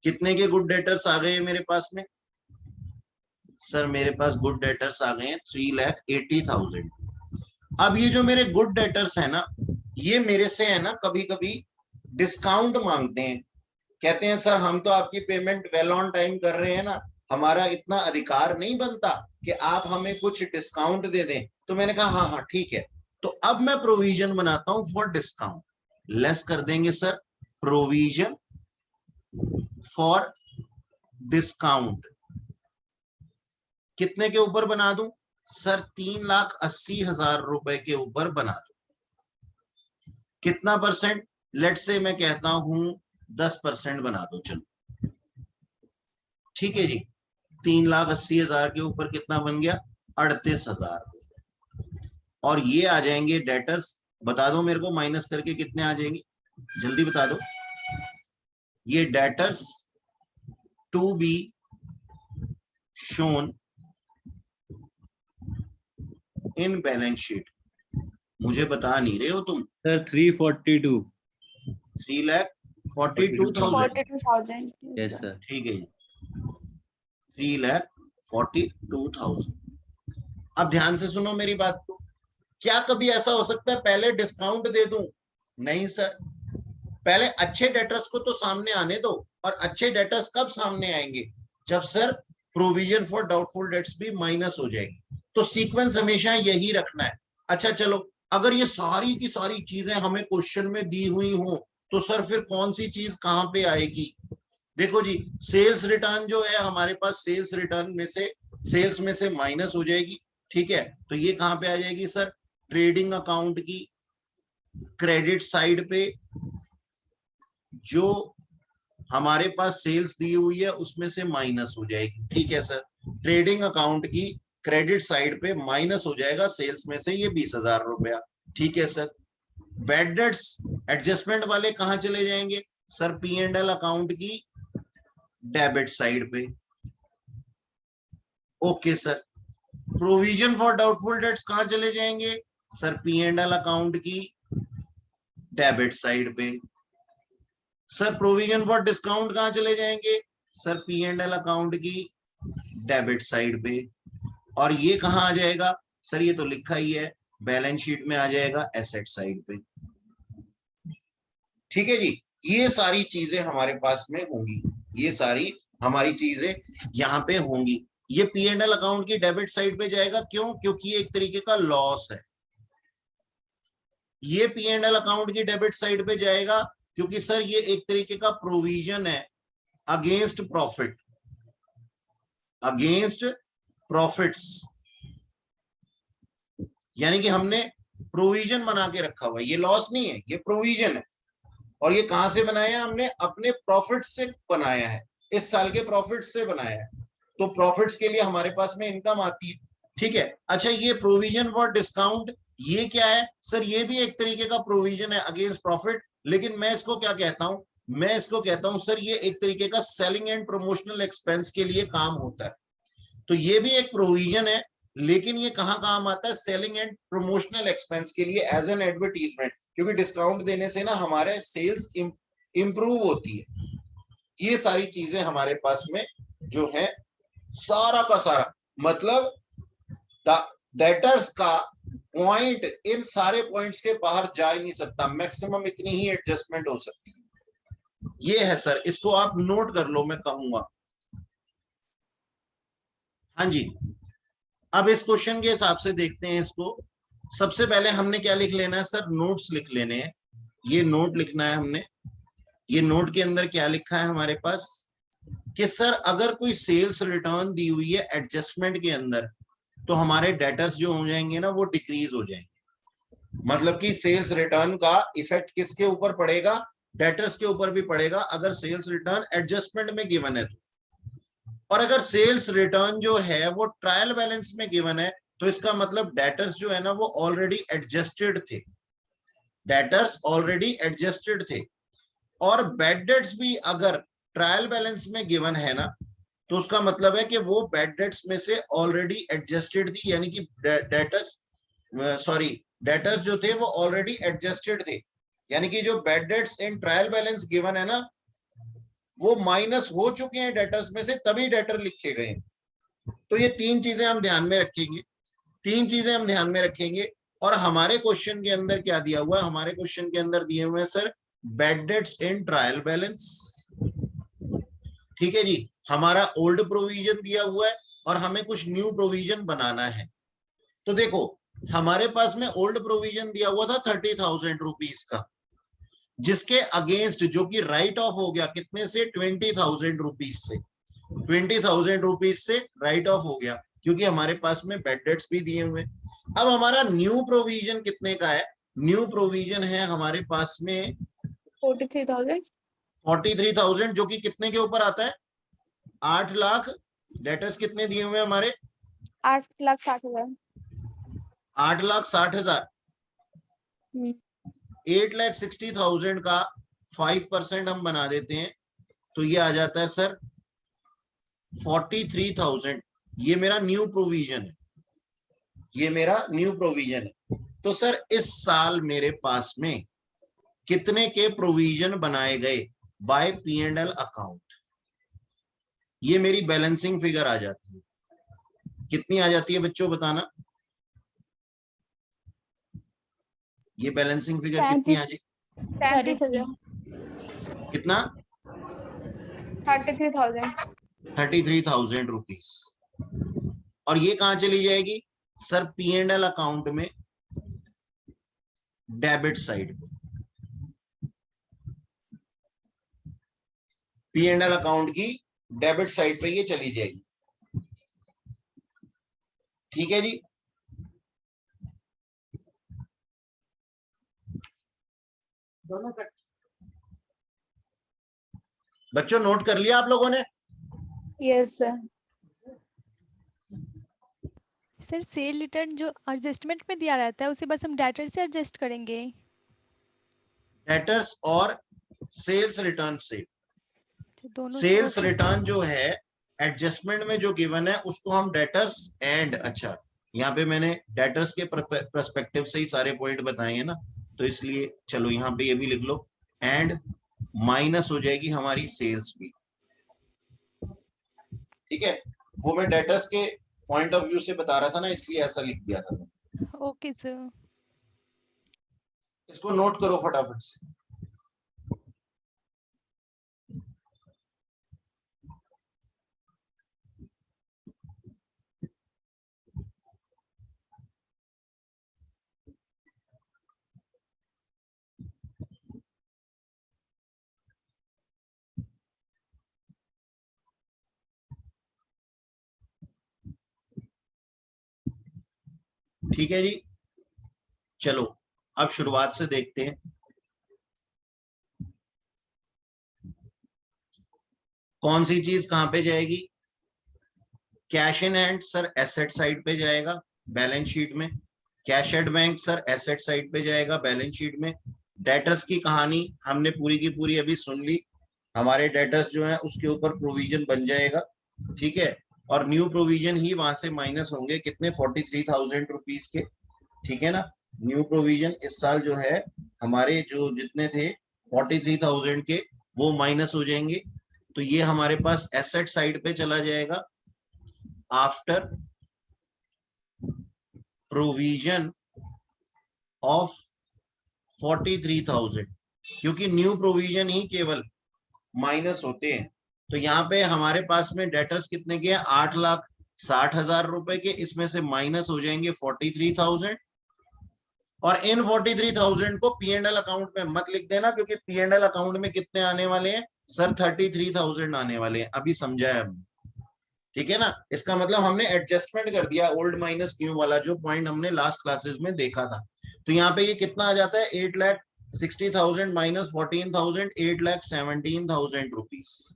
कितने के गुड डेटर्स आ गए मेरे पास में? सर मेरे पास गुड डेटर्स आ गए हैं 3,80,000। अब ये जो मेरे गुड डेटर्स है ना, ये मेरे से है ना कभी कभी डिस्काउंट मांगते हैं। कहते हैं सर हम तो आपकी पेमेंट वेल ऑन टाइम कर रहे हैं ना, हमारा इतना अधिकार नहीं बनता कि आप हमें कुछ डिस्काउंट दे दें। तो मैंने कहा हाँ हाँ ठीक है, तो अब मैं प्रोविजन बनाता हूं फॉर डिस्काउंट। लेस कर देंगे सर, प्रोविजन फॉर डिस्काउंट। कितने के ऊपर बना दूं? सर 3,80,000 रुपए के ऊपर बना दूं। कितना परसेंट? लेट से मैं कहता हूं 10% बना दो, चलो ठीक है जी। 3,80,000 के ऊपर कितना बन गया? 38,000। और ये आ जाएंगे डेटर्स, बता दो मेरे को माइनस करके कितने आ जाएंगे, जल्दी बता दो। ये debtors to be shown in balance sheet, मुझे बता नहीं रहे हो तुम। सर 342। 3,42,000। 42,000 yes sir. ठीक है जी, 3,42,000। अब ध्यान से सुनो मेरी बात को। क्या कभी ऐसा हो सकता है पहले डिस्काउंट दे दूं? नहीं सर, पहले अच्छे डेटर्स को तो सामने आने दो। और अच्छे डेटर्स कब सामने आएंगे? जब sir provision for doubtful debts भी माइनस हो जाएगी। तो सीक्वेंस हमेशा यही रखना है। अच्छा चलो, अगर ये सारी की सारी चीजें हमें क्वेश्चन में दी हुई हो तो सर फिर कौन सी चीज कहां पे आएगी? देखो जी, सेल्स रिटर्न जो है हमारे पास, सेल्स रिटर्न में से, सेल्स में से माइनस हो जाएगी। ठीक है, तो ये कहां पे आ जाएगी सर? ट्रेडिंग अकाउंट की क्रेडिट साइड पे जो हमारे पास सेल्स दी हुई है उसमें से माइनस हो जाएगी। ठीक है सर, ट्रेडिंग अकाउंट की क्रेडिट साइड पे माइनस हो जाएगा सेल्स में से ये 20,000 रुपया। ठीक है सर, बैड डेट्स एडजस्टमेंट वाले कहां चले जाएंगे? सर P&L अकाउंट की डेबिट साइड पे। Okay sir, provision for doubtful debts कहां चले जाएंगे? सर P&L अकाउंट की डेबिट साइड पे। सर प्रोविजन फॉर डिस्काउंट कहां चले जाएंगे? सर P&L अकाउंट की डेबिट साइड पे। और ये कहां आ जाएगा? सर ये तो लिखा ही है, बैलेंस शीट में आ जाएगा एसेट साइड पे। ठीक है जी, ये सारी चीजें हमारे पास में होंगी, ये सारी हमारी चीजें यहां पे होंगी। ये P&L अकाउंट की डेबिट साइड पे जाएगा, क्यों? क्योंकि ये एक तरीके का लॉस है। ये P&L अकाउंट की डेबिट साइड पे जाएगा क्योंकि सर ये एक तरीके का प्रोविजन है अगेंस्ट प्रॉफिट, अगेंस्ट प्रॉफिट्स। यानी कि हमने प्रोविजन बना के रखा हुआ है, ये लॉस नहीं है, ये प्रोविजन है। और ये कहां से बनाया है? हमने अपने प्रॉफिट से बनाया है, इस साल के प्रॉफिट से बनाया है। तो प्रॉफिट्स के लिए हमारे पास में इनकम आती है। ठीक है, अच्छा ये प्रोविजन फॉर डिस्काउंट ये क्या है? सर ये भी एक तरीके का प्रोविजन है अगेंस्ट प्रॉफिट, लेकिन मैं इसको क्या कहता हूं? मैं इसको कहता हूं सर ये एक तरीके का सेलिंग एंड प्रमोशनल एक्सपेंस के लिए काम होता है। तो ये भी एक प्रोविजन है, लेकिन ये कहां काम आता है? सेलिंग एंड प्रमोशनल एक्सपेंस के लिए, एज एन एडवर्टीजमेंट, क्योंकि डिस्काउंट देने से ना हमारे सेल्स इंप्रूव होती है। ये सारी चीजें हमारे पास में जो है सारा का सारा, मतलब डेटर्स का पॉइंट इन सारे पॉइंट्स के बाहर जा ही नहीं सकता, मैक्सिमम इतनी ही एडजस्टमेंट हो सकती है। ये है सर, इसको आप नोट कर लो, मैं कहूंगा। हाँ जी, अब इस क्वेश्चन के हिसाब से देखते हैं इसको। सबसे पहले हमने क्या लिख लेना है सर? नोट्स लिख लेने हैं। ये नोट लिखना है हमने। ये नोट के अंदर क्या लिखा है हमारे पास कि सर अगर कोई सेल्स रिटर्न दी हुई है एडजस्टमेंट के अंदर तो हमारे डेटर्स जो हो जाएंगे ना वो डिक्रीज हो जाएंगे। मतलब कि सेल्स रिटर्न का इफेक्ट किसके ऊपर पड़ेगा? डेटर्स के ऊपर भी पड़ेगा अगर सेल्स रिटर्न एडजस्टमेंट में गिवन है तो। और अगर सेल्स रिटर्न जो है वो ट्रायल बैलेंस में गिवन है तो इसका मतलब डेटर्स जो है ना वो ऑलरेडी एडजस्टेड थे, डेटर्स ऑलरेडी एडजस्टेड थे। और बैड डेट्स भी अगर ट्रायल बैलेंस में गिवन है ना तो उसका मतलब है कि वो बैड डेट्स में से ऑलरेडी एडजस्टेड थी, यानी कि डेटर्स जो थे वो ऑलरेडी एडजस्टेड थे। यानी कि जो bad debts in trial balance given है ना वो माइनस हो चुके हैं डेटर्स में से, तभी डेटर लिखे गए हैं। तो ये तीन चीजें हम ध्यान में रखेंगे, तीन चीजें हम ध्यान में रखेंगे। और हमारे क्वेश्चन के अंदर क्या दिया हुआ है? हमारे क्वेश्चन के अंदर दिए हुए हैं sir bad debts in trial balance. ठीक है जी, हमारा ओल्ड प्रोविजन दिया हुआ है और हमें कुछ न्यू प्रोविजन बनाना है। तो देखो हमारे पास में ओल्ड प्रोविजन दिया हुआ था 30,000 रुपीज का, जिसके अगेंस्ट जो कि राइट ऑफ हो गया कितने से? 20,000 रुपीज से। 20,000 रुपीज से राइट ऑफ हो गया क्योंकि हमारे पास में बैड डेट्स भी दिए हुए। अब हमारा न्यू प्रोविजन कितने का है? न्यू प्रोविजन है हमारे पास में 43,000। 43,000, जो कि कितने के ऊपर आता है? 8 लाख। डेटर्स कितने दिए हुए हैं हमारे? 8,60,000। 8,60,000। 8,60,000 का 5% हम बना देते हैं तो ये आ जाता है सर 43,000। ये मेरा न्यू प्रोविजन है, ये मेरा न्यू प्रोविजन है। तो सर इस साल मेरे पास में कितने के प्रोविजन बनाए गए बाय P&L अकाउंट? ये मेरी बैलेंसिंग फिगर आ जाती है। कितनी आ जाती है बच्चों, बताना। ये बैलेंसिंग फिगर कितनी आ जाएगी? 33,000। कितना? 33,000। 33,000 रुपीज। और ये कहां चली जाएगी सर? P&L अकाउंट में डेबिट साइड पे। P&L अकाउंट की डेबिट साइड पे ये चली जाएगी। ठीक है जी। दोनों कट। बच्चों नोट कर लिया आप लोगों ने? Yes sir. Sir cell return जो एडजस्टमेंट में दिया रहता है उसे बस हम डेटर से एडजस्ट करेंगे। डेटर्स और सेल्स रिटर्न से। दोनों सेल्स रिटर्न जो है एडजस्टमेंट में जो गिवन है उसको हम डेटर्स एंड, अच्छा यहाँ पे मैंने डेटर्स के पर्सपेक्टिव से ही सारे पॉइंट बताए हैं ना, तो इसलिए चलो यहाँ पे ये भी लिख लो, एंड माइनस हो जाएगी हमारी सेल्स भी। ठीक है, वो मैं डेटर्स के पॉइंट ऑफ व्यू से बता रहा था ना, इसलिए ऐसा लिख दिया था। Okay sir. इसको नोट करो फटाफट से। ठीक है जी, चलो अब शुरुआत से देखते हैं। कौन सी चीज कहां पे जाएगी? Cash in hand sir asset side पे जाएगा बैलेंस शीट में। Cash at bank sir asset side पे जाएगा बैलेंस शीट में। डेटर्स की कहानी हमने पूरी की पूरी अभी सुन ली। हमारे डेटर्स जो है उसके ऊपर प्रोविजन बन जाएगा। ठीक है, और न्यू प्रोविजन ही वहां से माइनस होंगे कितने? 43,000 रुपीज के। ठीक है ना, न्यू प्रोविजन इस साल जो है हमारे जो जितने थे 43,000 के वो माइनस हो जाएंगे। तो ये हमारे पास एसेट साइड पे चला जाएगा आफ्टर प्रोविजन ऑफ 43,000, क्योंकि न्यू प्रोविजन ही केवल माइनस होते हैं। तो यहाँ पे हमारे पास में डेटर्स कितने के? 8,60,000 रुपए के। इसमें से माइनस हो जाएंगे 43,000, और इन 43,000 को P&L अकाउंट में मत लिख देना, क्योंकि P&L अकाउंट में कितने आने वाले हैं सर? 33,000 आने वाले हैं। अभी समझाया हमने, ठीक है ना। इसका मतलब हमने एडजस्टमेंट कर दिया ओल्ड माइनस न्यू वाला, जो पॉइंट हमने लास्ट क्लासेस में देखा था। तो यहाँ पे ये कितना आ जाता है? 8,60,000 माइनस 14,000, 8,17,000 रुपीज।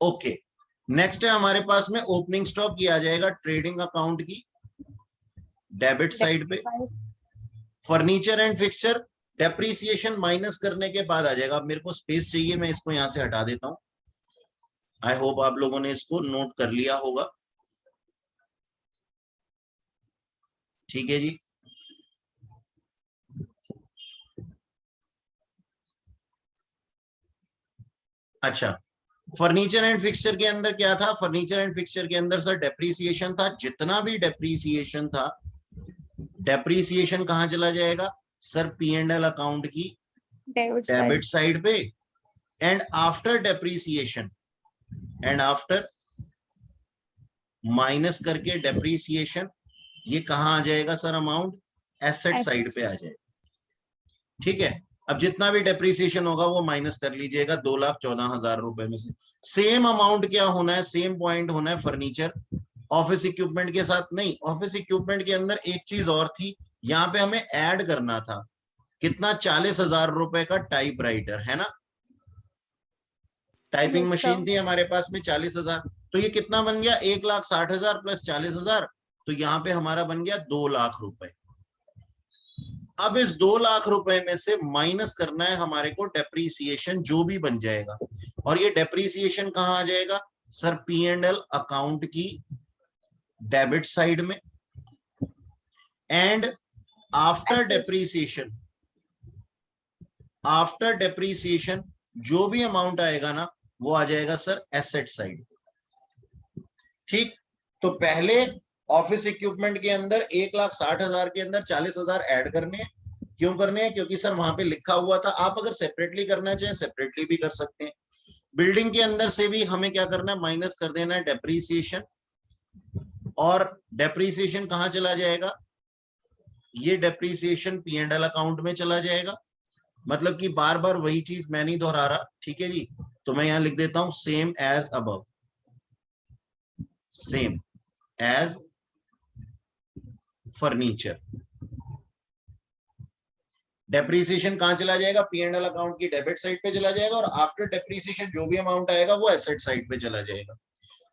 ओके, नेक्स्ट है हमारे पास में ओपनिंग स्टॉक की आ जाएगा ट्रेडिंग अकाउंट की डेबिट साइड पे। Furniture and fixture depreciation minus करने के बाद आ जाएगा। अब मेरे को स्पेस चाहिए, मैं इसको यहां से हटा देता हूं। आई होप आप लोगों ने इसको नोट कर लिया होगा। ठीक है जी, अच्छा फर्नीचर एंड फिक्सचर के अंदर क्या था? फर्नीचर एंड फिक्सचर के अंदर सर डेप्रीसिएशन था। जितना भी डेप्रीसिएशन था, डेप्रीसिएशन कहां चला जाएगा सर? P&L अकाउंट की डेबिट साइड पे। And after depreciation, and after minus करके डेप्रीसिएशन, ये कहां आ जाएगा सर? अमाउंट एसेट साइड पे आ जाएगा। ठीक है, अब जितना भी डेप्रीसिएशन होगा वो माइनस कर लीजिएगा 2,14,000 रुपए में से। सेम अमाउंट क्या होना है? सेम पॉइंट होना है फर्नीचर। ऑफिस इक्विपमेंट के साथ नहीं, ऑफिस इक्विपमेंट के अंदर एक चीज और थी यहाँ पे हमें ऐड करना था कितना, 40,000 रुपए का टाइपराइटर, है ना। Typing Yes, machine sir. थी हमारे पास में 40,000, तो ये कितना बन गया, 1,60,000 प्लस 40,000, तो यहाँ पे हमारा बन गया 2 लाख रुपए। अब इस 2 लाख रुपए में से माइनस करना है हमारे को डेप्रीसिएशन जो भी बन जाएगा, और ये डेप्रीसिएशन कहाँ आ जाएगा सर, P&L अकाउंट की डेबिट साइड में, एंड आफ्टर डेप्रीसिएशन जो भी अमाउंट आएगा ना वो आ जाएगा सर एसेट साइड। ठीक, तो पहले ऑफिस इक्विपमेंट के अंदर 1,60,000 के अंदर 40,000 ऐड करने हैं। क्यों करने हैं, क्योंकि सर वहां पे लिखा हुआ था। आप अगर सेपरेटली करना चाहें सेपरेटली भी कर सकते हैं। बिल्डिंग के अंदर से भी हमें क्या करना है, माइनस कर देना है डेप्रीसिएशन, और डेप्रीसिएशन कहां चला जाएगा, ये डेप्रीसिएशन P&L अकाउंट में चला जाएगा। मतलब कि बार बार वही चीज मैं नहीं दोहरा रहा, ठीक है जी। तो मैं यहां लिख देता हूं same as above, same as furniture. Depreciation कहां चला जाएगा, P&L अकाउंट की डेबिट साइड पे चला जाएगा, और आफ्टर डेप्रीसिएशन जो भी अमाउंट आएगा वो एसेट साइड पे चला जाएगा।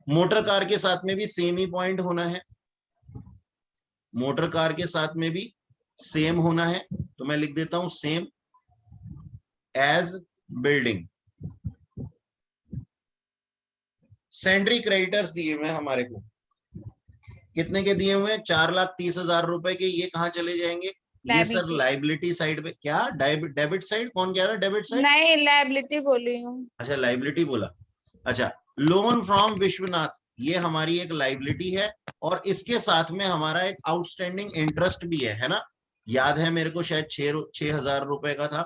मोटर कार के साथ में भी सेम ही पॉइंट होना है, मोटर कार के साथ में भी सेम होना है। तो मैं लिख देता हूं सेम एज बिल्डिंग। सैंड्री क्रेडिटर्स दिए हुए हमारे को, कितने के दिए हुए हैं, 4,30,000 रुपए के। ये कहां चले जाएंगे, ये सर लाइबिलिटी साइड पे। क्या डेबिट साइड, कौन कह रहा है डेबिट साइड? नहीं, लायबिलिटी बोली हूँ। अच्छा लाइबिलिटी बोला। अच्छा, लोन फ्रॉम विश्वनाथ, ये हमारी एक लाइबिलिटी है, और इसके साथ में हमारा एक आउटस्टैंडिंग इंटरेस्ट भी है ना। याद है मेरे को शायद 6,000 रुपए का था,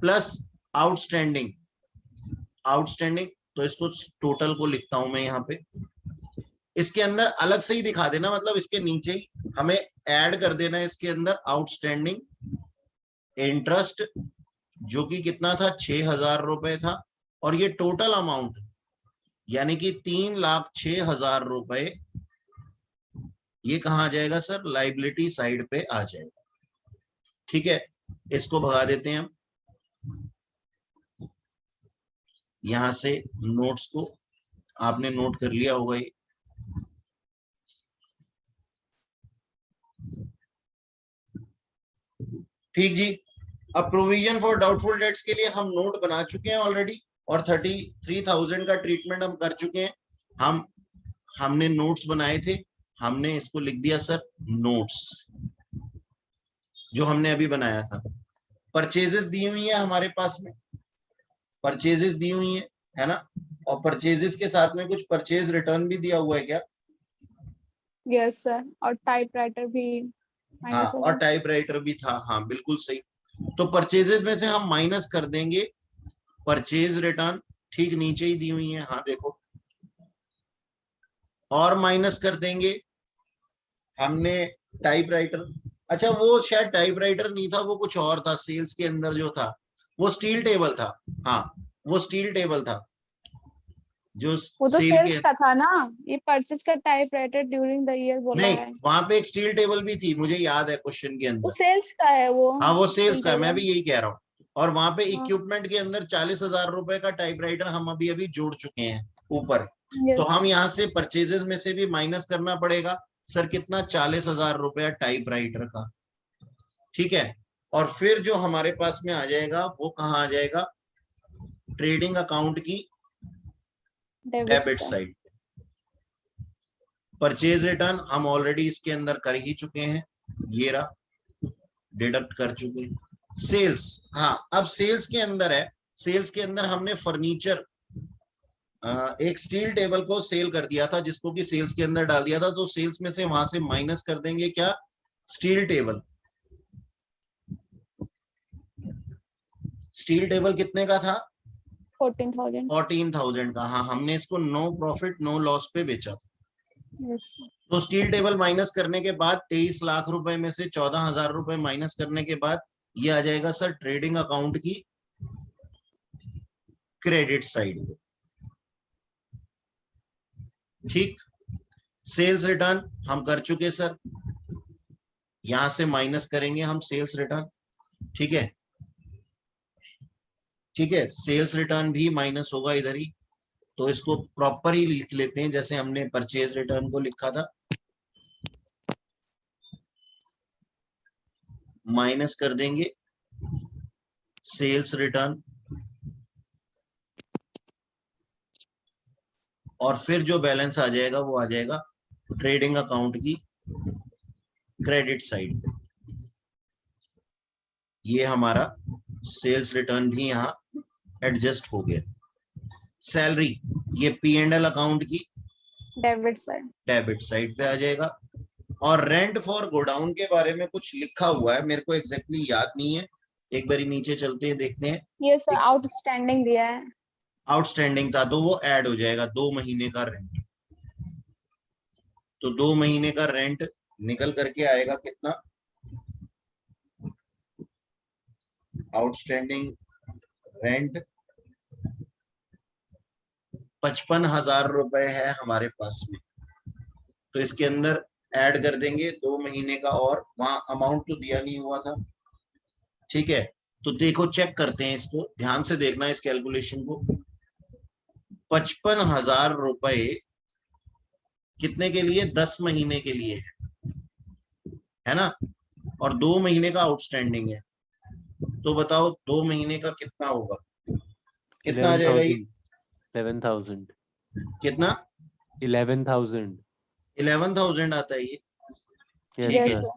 प्लस आउटस्टैंडिंग। तो इसको टोटल को लिखता हूं मैं यहाँ पे, इसके अंदर अलग से ही दिखा देना, मतलब इसके नीचे ही हमें ऐड कर देना है इसके अंदर आउटस्टैंडिंग इंटरेस्ट, जो कि कितना था, 6,000 रुपए था। और ये टोटल अमाउंट यानी कि 3,06,000 रुपए, ये कहां आ जाएगा सर, लाइबिलिटी साइड पे आ जाएगा। ठीक है, इसको भगा देते हैं हम यहां से। नोट्स को आपने नोट कर लिया होगा ये। ठीक जी, अब प्रोविजन फॉर डाउटफुल डेट्स के लिए हम नोट बना चुके हैं ऑलरेडी, और 33,000 का ट्रीटमेंट हम कर चुके हैं। हमने नोट्स बनाए थे, हमने इसको लिख दिया सर नोट्स, जो हमने अभी बनाया था। परचेजेस दी हुई है हमारे पास में, परचेजेस दी हुई है ना, और परचेजेस के साथ में कुछ परचेज रिटर्न भी दिया हुआ है क्या? यस सर, और टाइपराइटर भी हाँ, माइनस और टाइपराइटर भी था, हाँ बिल्कुल सही। तो परचेजेस में से हम माइनस कर देंगे परचेज रिटर्न, ठीक नीचे ही दी हुई है, हाँ देखो, और माइनस कर देंगे हमने टाइपराइटर। अच्छा, वो शायद टाइपराइटर नहीं था, वो कुछ और था। सेल्स के अंदर जो था वो स्टील टेबल था, हाँ वो स्टील टेबल था जो वो तो सेल सेल्स के। का था ना, ये परचेज का टाइपराइटर ड्यूरिंग द ईयर बोला नहीं, है। वहां पे एक स्टील टेबल भी थी, मुझे याद है क्वेश्चन के वो अंदर। सेल्स का है वो। हाँ वो सेल्स steel का है, मैं table। भी यही कह रहा हूँ। और वहां पे हाँ, इक्विपमेंट के अंदर 40,000 रुपए का टाइपराइटर हम अभी जोड़ चुके हैं ऊपर। तो yes। हम यहाँ से परचेजेस में से भी माइनस करना पड़ेगा सर, कितना, 40,000 रुपया टाइपराइटर का। ठीक है, और फिर जो हमारे पास में आ जाएगा वो कहाँ आ जाएगा, ट्रेडिंग अकाउंट की डेबिट साइड। परचेज रिटर्न हम ऑलरेडी इसके अंदर कर ही चुके हैं, ये रहा, डिडक्ट कर चुके हैं। सेल्स, हाँ अब सेल्स के अंदर है, सेल्स के अंदर हमने फर्नीचर, एक स्टील टेबल को सेल कर दिया था, जिसको कि सेल्स के अंदर डाल दिया था। तो सेल्स में से वहां से माइनस कर देंगे क्या, स्टील टेबल। स्टील टेबल कितने का था, 14,000। का। हाँ, हमने इसको नो प्रॉफिट नो लॉस पे बेचा था। yes। तो स्टील टेबल माइनस करने के बाद 23 लाख रुपए में से 14,000 रुपए माइनस करने के बाद ये आ जाएगा सर ट्रेडिंग अकाउंट की क्रेडिट साइड पे। ठीक, सेल्स रिटर्न हम कर चुके सर, यहां से माइनस करेंगे हम सेल्स रिटर्न, ठीक है, ठीक है, सेल्स रिटर्न भी माइनस होगा इधर ही, तो इसको प्रॉपर ही लिख लेते हैं जैसे हमने परचेज रिटर्न को लिखा था, माइनस कर देंगे सेल्स रिटर्न, और फिर जो बैलेंस आ जाएगा वो आ जाएगा ट्रेडिंग अकाउंट की क्रेडिट साइड पे। ये हमारा सेल्स रिटर्न भी यहाँ एडजस्ट हो गया। सैलरी ये P&L अकाउंट की डेबिट साइड। डेबिट साइड पे आ जाएगा। और रेंट फॉर गोडाउन के बारे में कुछ लिखा हुआ है, मेरे को एग्जैक्टली याद नहीं है, एक बारी नीचे चलते हैं देखते हैं। ये सर आउटस्टैंडिंग दिया है। आउटस्टैंडिंग था तो वो ऐड हो जाएगा 2 महीने का रेंट, तो 2 महीने का रेंट निकल करके आएगा कितना, आउटस्टैंडिंग रेंट 55,000 रुपए है हमारे पास में, तो इसके अंदर ऐड कर देंगे 2 महीने का, और वहां अमाउंट तो दिया नहीं हुआ था, ठीक है। तो देखो चेक करते हैं इसको, ध्यान से देखना इस कैलकुलेशन को। 55,000 रुपए कितने के लिए, 10 महीने के लिए है ना, और 2 महीने का आउटस्टैंडिंग है, तो बताओ 2 महीने का कितना होगा, कितना आ जाएगा ये, 11,000 कितना 11,000 11,000 आता है ये, यस ठीक है। सर।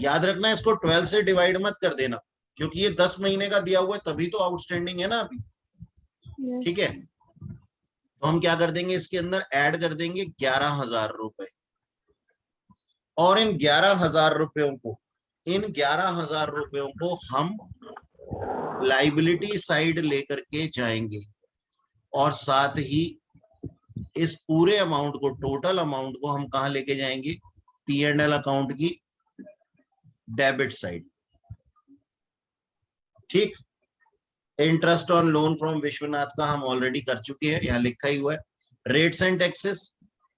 याद रखना इसको 12 से डिवाइड मत कर देना, क्योंकि ये 10 महीने का दिया हुआ है तभी तो आउटस्टैंडिंग है ना अभी, ठीक है। तो हम क्या कर देंगे, इसके अंदर ऐड कर देंगे 11,000 रुपए, और इन 11,000 रुपयों को, इन 11,000 रुपयों को हम लाइबिलिटी साइड लेकर के जाएंगे, और साथ ही इस पूरे अमाउंट को, टोटल अमाउंट को हम कहां लेके जाएंगे, P&L अकाउंट की डेबिट साइड, ठीक। Interest on loan from Vishwanath का हम ऑलरेडी कर चुके हैं, यहाँ लिखा ही हुआ है। Rates and taxes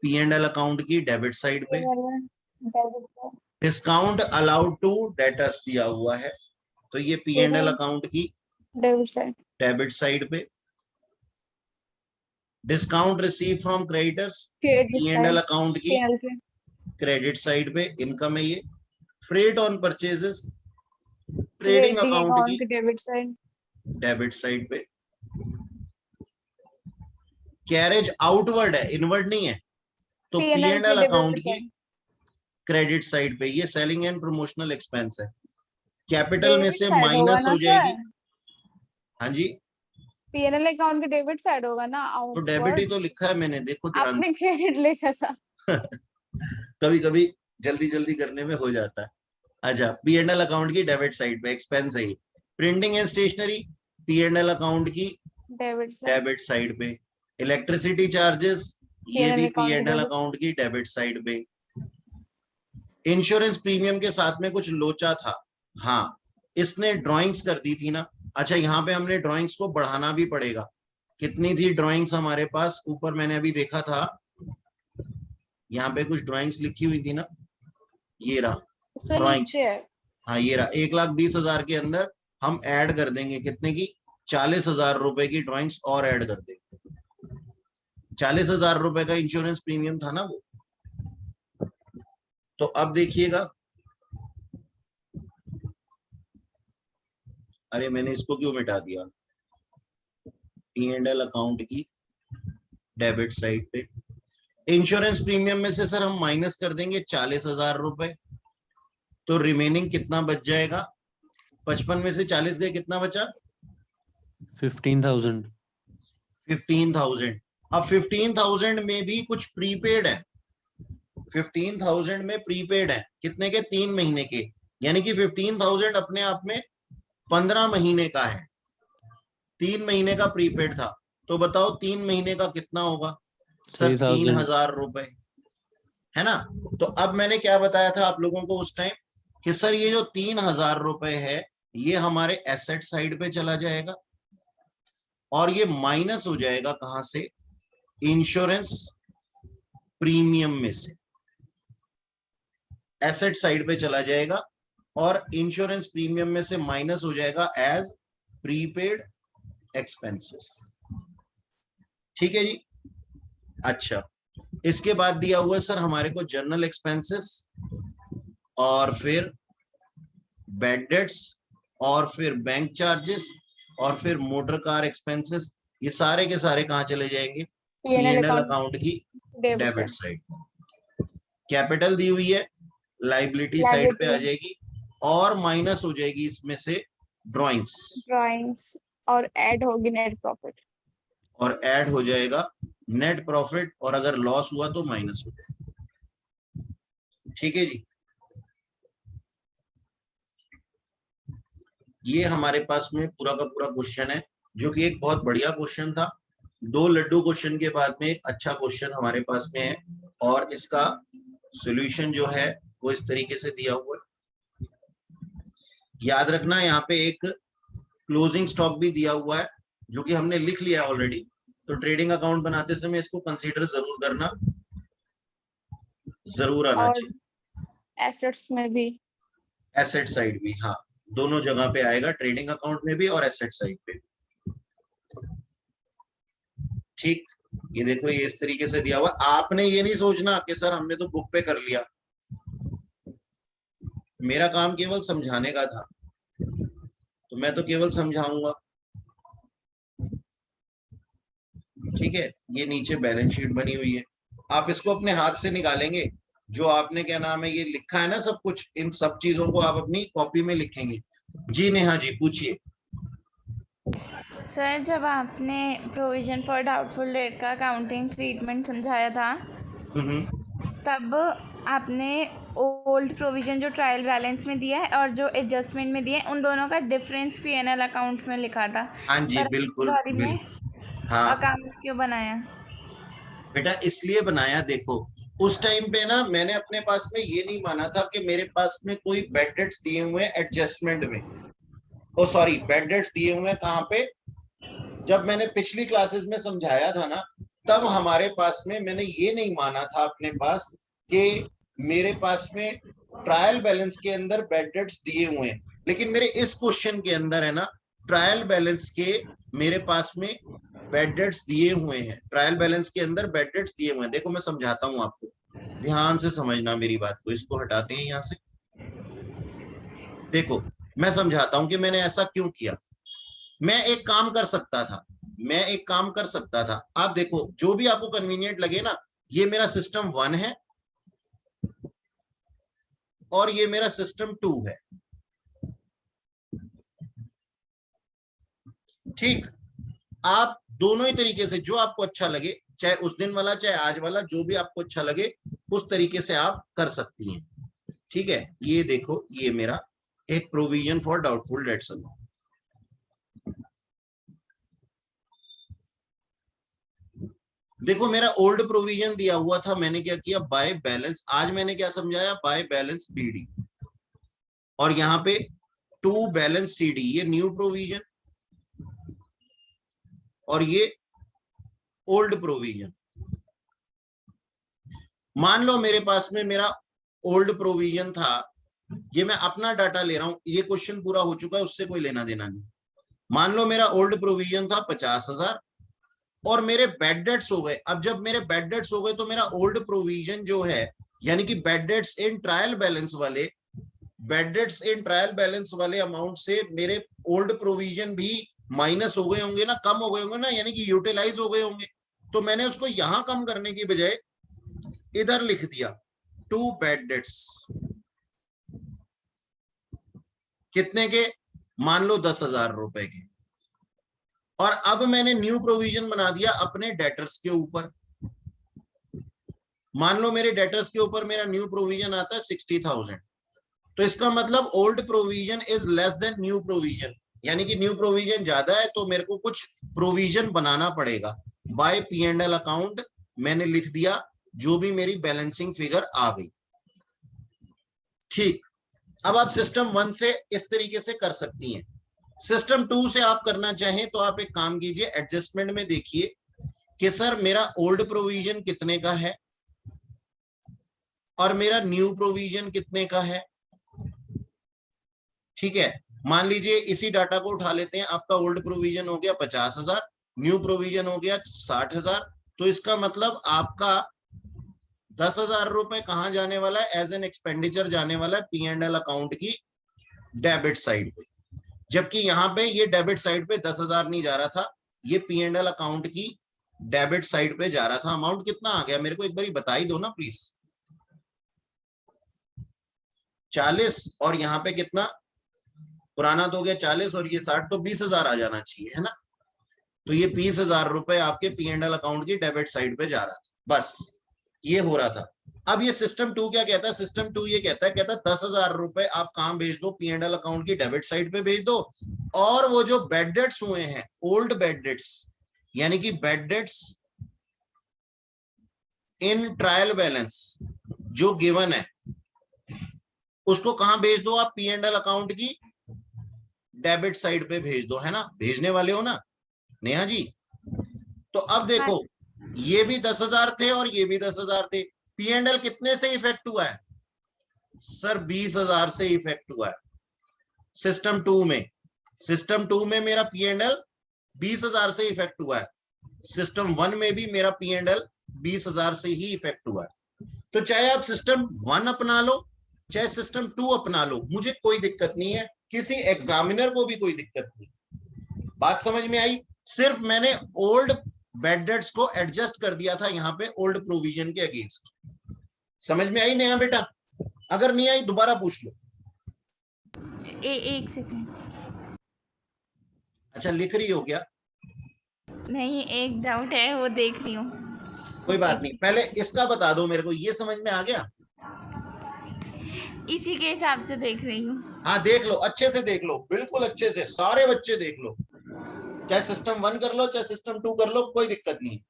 P&L account की डेबिट साइड पे, डिस्काउंट अलाउड टू डेटर्स दिया हुआ है, तो ये P&L अकाउंट की डेबिट साइड पे। Discount receive from creditors P&L account की क्रेडिट साइड पे, इनकम है ये। Freight on purchases trading account की डेबिट साइड पे। कैरेज आउटवर्ड है, इनवर्ड नहीं है, तो P&L अकाउंट की क्रेडिट साइड पे, ये सेलिंग एंड प्रमोशनल एक्सपेंस है, कैपिटल में से माइनस हो जाएगी। हाँ जी, P&L अकाउंट के डेबिट साइड होगा ना, तो डेबिट ही तो लिखा है मैंने, देखो ध्यान आपने से, क्रेडिट लिखा था। कभी कभी जल्दी जल्दी करने में हो जाता है। अच्छा, P&L अकाउंट की डेबिट साइड पे एक्सपेंस है ये। Printing and stationery P&L account की डेबिट साइड पे। इलेक्ट्रिसिटी चार्जेस ये भी P&L अकाउंट की डेबिट साइड पे। इंश्योरेंस प्रीमियम के साथ में कुछ लोचा था, हाँ, इसने ड्राइंग्स कर दी थी ना। अच्छा, यहाँ पे हमने ड्राइंग्स को बढ़ाना भी पड़ेगा। कितनी थी ड्राइंग्स हमारे पास, ऊपर मैंने अभी देखा था, यहाँ पे कुछ ड्राइंग्स लिखी हुई थी ना, ये रहा ड्राइंग्स, हाँ ये रहा। 1,20,000 के अंदर हम ऐड कर देंगे कितने की, 40,000 रुपए की ड्राइंग्स और ऐड कर देंगे। 40,000 रुपए का इंश्योरेंस प्रीमियम था ना वो। तो अब देखिएगा, अरे मैंने इसको क्यों मिटा दिया, P&L अकाउंट की डेबिट साइड पे इंश्योरेंस प्रीमियम में से सर हम माइनस कर देंगे 40,000 रुपए, तो रिमेनिंग कितना बच जाएगा, 55 में से 40 गए, कितना बचा, 15,000 15,000। अब 15,000 में भी कुछ प्रीपेड है, 15,000 में प्रीपेड है, कितने के, 3 महीने के, यानी कि 15,000 अपने आप में 15 महीने का है, 3 महीने का प्रीपेड था। तो बताओ 3 महीने का कितना होगा सर, 3,000 रुपए, है ना। तो अब मैंने क्या बताया था आप लोगों को उस टाइम, कि सर ये जो 3,000 रुपए है ये हमारे एसेट साइड पे चला जाएगा, और ये माइनस हो जाएगा कहां से, इंश्योरेंस प्रीमियम में से। एसेट साइड पे चला जाएगा और इंश्योरेंस प्रीमियम में से माइनस हो जाएगा एज प्रीपेड एक्सपेंसेस। ठीक है जी। अच्छा, इसके बाद दिया हुआ है सर हमारे को जनरल एक्सपेंसेस और फिर बैड डेट्स और फिर बैंक चार्जेस और फिर मोटर कार एक्सपेंसेस। ये सारे के सारे कहां चले जाएंगे? P&L P&L account अकाउंट की डेबिट डेबिट साइड। कैपिटल दी हुई है, लाइबिलिटी साइड पे आ जाएगी और माइनस हो जाएगी इसमें से ड्राइंग्स ड्राइंग्स और ऐड होगी नेट प्रॉफिट। और ऐड हो जाएगा नेट प्रॉफिट और अगर लॉस हुआ तो माइनस हो जाएगा। ठीक है जी। ये हमारे पास में पूरा का पूरा क्वेश्चन है जो कि एक बहुत बढ़िया क्वेश्चन था। 2 लड्डू क्वेश्चन के बाद में एक अच्छा क्वेश्चन हमारे पास में है और इसका सॉल्यूशन जो है वो इस तरीके से दिया हुआ है। याद रखना यहाँ पे एक क्लोजिंग स्टॉक भी दिया हुआ है जो कि हमने लिख लिया है ऑलरेडी, तो ट्रेडिंग अकाउंट बनाते समय इसको कंसीडर जरूर करना, जरूर आना और चाहिए। एसेट्स में भी, एसेट साइड भी, हाँ दोनों जगह पे आएगा, ट्रेडिंग अकाउंट में भी और एसेट साइड पे। ठीक, ये देखो ये इस तरीके से दिया हुआ। आपने ये नहीं सोचना कि सर हमने तो बुक पे कर लिया, मेरा काम केवल समझाने का था, तो मैं तो केवल समझाऊंगा। ठीक है, ये नीचे बैलेंस शीट बनी हुई है, आप इसको अपने हाथ से निकालेंगे। जो आपने क्या नाम है ये लिखा है ना सब कुछ, इन सब चीजों को आप अपनी कॉपी में लिखेंगे। जी नेहा जी पूछिए। सर जब आपने प्रोविजन फॉर डाउटफुल डेट का अकाउंटिंग ट्रीटमेंट समझाया था तब आपने ओल्ड प्रोविजन जो ट्रायल बैलेंस में दिया है और जो एडजस्टमेंट में दिया है उन दोनों का डिफरेंस पीएनएल अकाउंट में लिखा था। हाँ जी पर बिल्कुल, बारी में हाँ अकाउंट क्यों बनाया? बेटा इसलिए बनाया, देखो उस टाइम पे ना मैंने अपने पास में ये नहीं माना था कि मेरे पास में कोई बैड डेट्स दिए हुए हैं एडजस्टमेंट में। ओ सॉरी, बैड डेट्स दिए हुए हैं कहाँ पे? जब मैंने पिछली क्लासेस में समझाया था ना, तब हमारे पास में मैंने ये नहीं माना था अपने पास कि मेरे पास में ट्रायल बैलेंस के अंदर बैड डेट्स दिए हुए हैं। लेकिन मेरे इस क्वेश्चन के अंदर है ना ट्रायल बैलेंस के मेरे पास में बैड डेट्स दिए हुए हैं, ट्रायल बैलेंस के अंदर बैड डेट्स दिए हुए हैं। देखो मैं समझाता हूं आपको, ध्यान से समझना मेरी बात को। इसको हटाते हैं यहां से, देखो मैं समझाता हूं कि मैंने ऐसा क्यों किया। मैं एक काम कर सकता था, आप देखो जो भी आपको कन्वीनियंट लगे ना, ये मेरा सिस्टम 1 है और ये मेरा सिस्टम 2 है। ठीक, आप दोनों ही तरीके से जो आपको अच्छा लगे, चाहे उस दिन वाला चाहे आज वाला, जो भी आपको अच्छा लगे उस तरीके से आप कर सकती हैं। ठीक है, ये देखो ये मेरा एक provision for doubtful debts account. देखो मेरा ओल्ड प्रोविजन दिया हुआ था, मैंने क्या किया बाय बैलेंस, आज मैंने क्या समझाया बाय बैलेंस बीडी, और यहाँ पे टू बैलेंस सीडी, ये न्यू प्रोविजन और ये ओल्ड प्रोविजन। मान लो मेरे पास में मेरा ओल्ड प्रोविजन था, ये मैं अपना डाटा ले रहा हूं, ये क्वेश्चन पूरा हो चुका है, उससे कोई लेना देना नहीं। मान लो मेरा ओल्ड प्रोविजन था 50,000 और मेरे बैड डेट्स हो गए। अब जब मेरे बैड डेट्स हो गए तो मेरा ओल्ड प्रोविजन जो है, यानी कि bad debts in trial balance वाले अमाउंट से मेरे ओल्ड प्रोविजन भी माइनस हो गए होंगे ना, कम हो गए होंगे ना, यानी कि यूटिलाइज हो गए होंगे। तो मैंने उसको यहां कम करने की बजाय इधर लिख दिया टू बैड डेट्स। कितने के? मान लो 10,000 रुपए के। और अब मैंने न्यू प्रोविजन बना दिया अपने डेटर्स के ऊपर। मान लो मेरे डेटर्स के ऊपर मेरा न्यू प्रोविजन आता है 60,000, तो इसका मतलब old provision is less than new provision, यानी कि न्यू प्रोविजन ज्यादा है, तो मेरे को कुछ प्रोविजन बनाना पड़ेगा। बाय P&L अकाउंट मैंने लिख दिया, जो भी मेरी बैलेंसिंग फिगर आ गई। ठीक, अब आप सिस्टम 1 से इस तरीके से कर सकती हैं। सिस्टम 2 से आप करना चाहें तो आप एक काम कीजिए, एडजस्टमेंट में देखिए कि सर मेरा ओल्ड प्रोविजन कितने का है और मेरा न्यू प्रोविजन कितने का है, ठीक है। मान लीजिए इसी डाटा को उठा लेते हैं, आपका ओल्ड प्रोविजन हो गया 50,000, न्यू प्रोविजन हो गया 60,000, तो इसका मतलब आपका 10,000 रुपए कहां जाने वाला है, एज एन एक्सपेंडिचर जाने वाला है P&L अकाउंट की डेबिट साइड पे, जबकि यहां पे ये डेबिट साइड पे 10,000 नहीं जा रहा था, ये P&L अकाउंट की डेबिट साइड पे जा रहा था। अमाउंट कितना आ गया मेरे को एक बार बता ही दो ना प्लीज। 40 और यहाँ पे कितना, पुराना तो हो गया 40 और ये 60, तो 20,000 आ जाना चाहिए, है ना। तो ये 20,000 रुपए आपके P&L अकाउंट की डेबिट साइड पे जा रहा था, बस ये हो रहा था। अब ये सिस्टम 2 क्या कहता है, सिस्टम 2 ये कहता है 10,000 रुपए आप कहां भेज दो, P&L अकाउंट की डेबिट साइड पे भेज दो, और वो जो बैड डेट्स हुए हैं, ओल्ड बैड डेट्स, यानी कि bad debts in trial balance जो गिवन है, उसको कहां भेज दो आप, P&L अकाउंट की डेबिट साइड पे भेज दो, है ना। भेजने वाले हो ना नेहा जी। तो अब देखो ये भी 10,000 थे और ये भी 10,000 थे, P&L कितने से इफेक्ट हुआ है सर, 20,000 से इफेक्ट हुआ है सिस्टम 2 में। सिस्टम 2 में मेरा P&L 20,000 से इफेक्ट हुआ है, सिस्टम 1 में भी मेरा P&L 20,000 से ही इफेक्ट हुआ है। तो चाहे आप सिस्टम 1 अपना लो चाहे सिस्टम 2 अपना लो, मुझे कोई दिक्कत नहीं है, किसी एग्जामिनर को भी कोई दिक्कत नहीं। बात समझ में आई, सिर्फ मैंने ओल्ड बैड डेट्स को एडजस्ट कर दिया था यहाँ पे ओल्ड प्रोविजन के अगेंस्ट। समझ में आई नेहा बेटा, अगर नहीं आई दोबारा पूछ लो। एक सेकंड, अच्छा लिख रही हो क्या, नहीं एक डाउट है वो देख रही हूँ। कोई बात नहीं, पहले इसका बता दो मेरे को, ये समझ में आ गया, इसी के हिसाब से देख रही हूँ। हाँ देख लो, अच्छे से देख लो, बिल्कुल अच्छे से, सारे बच्चे देख लो, चाहे सिस्टम 1 कर लो चाहे सिस्टम 2 कर लो, कोई दिक्कत नहीं।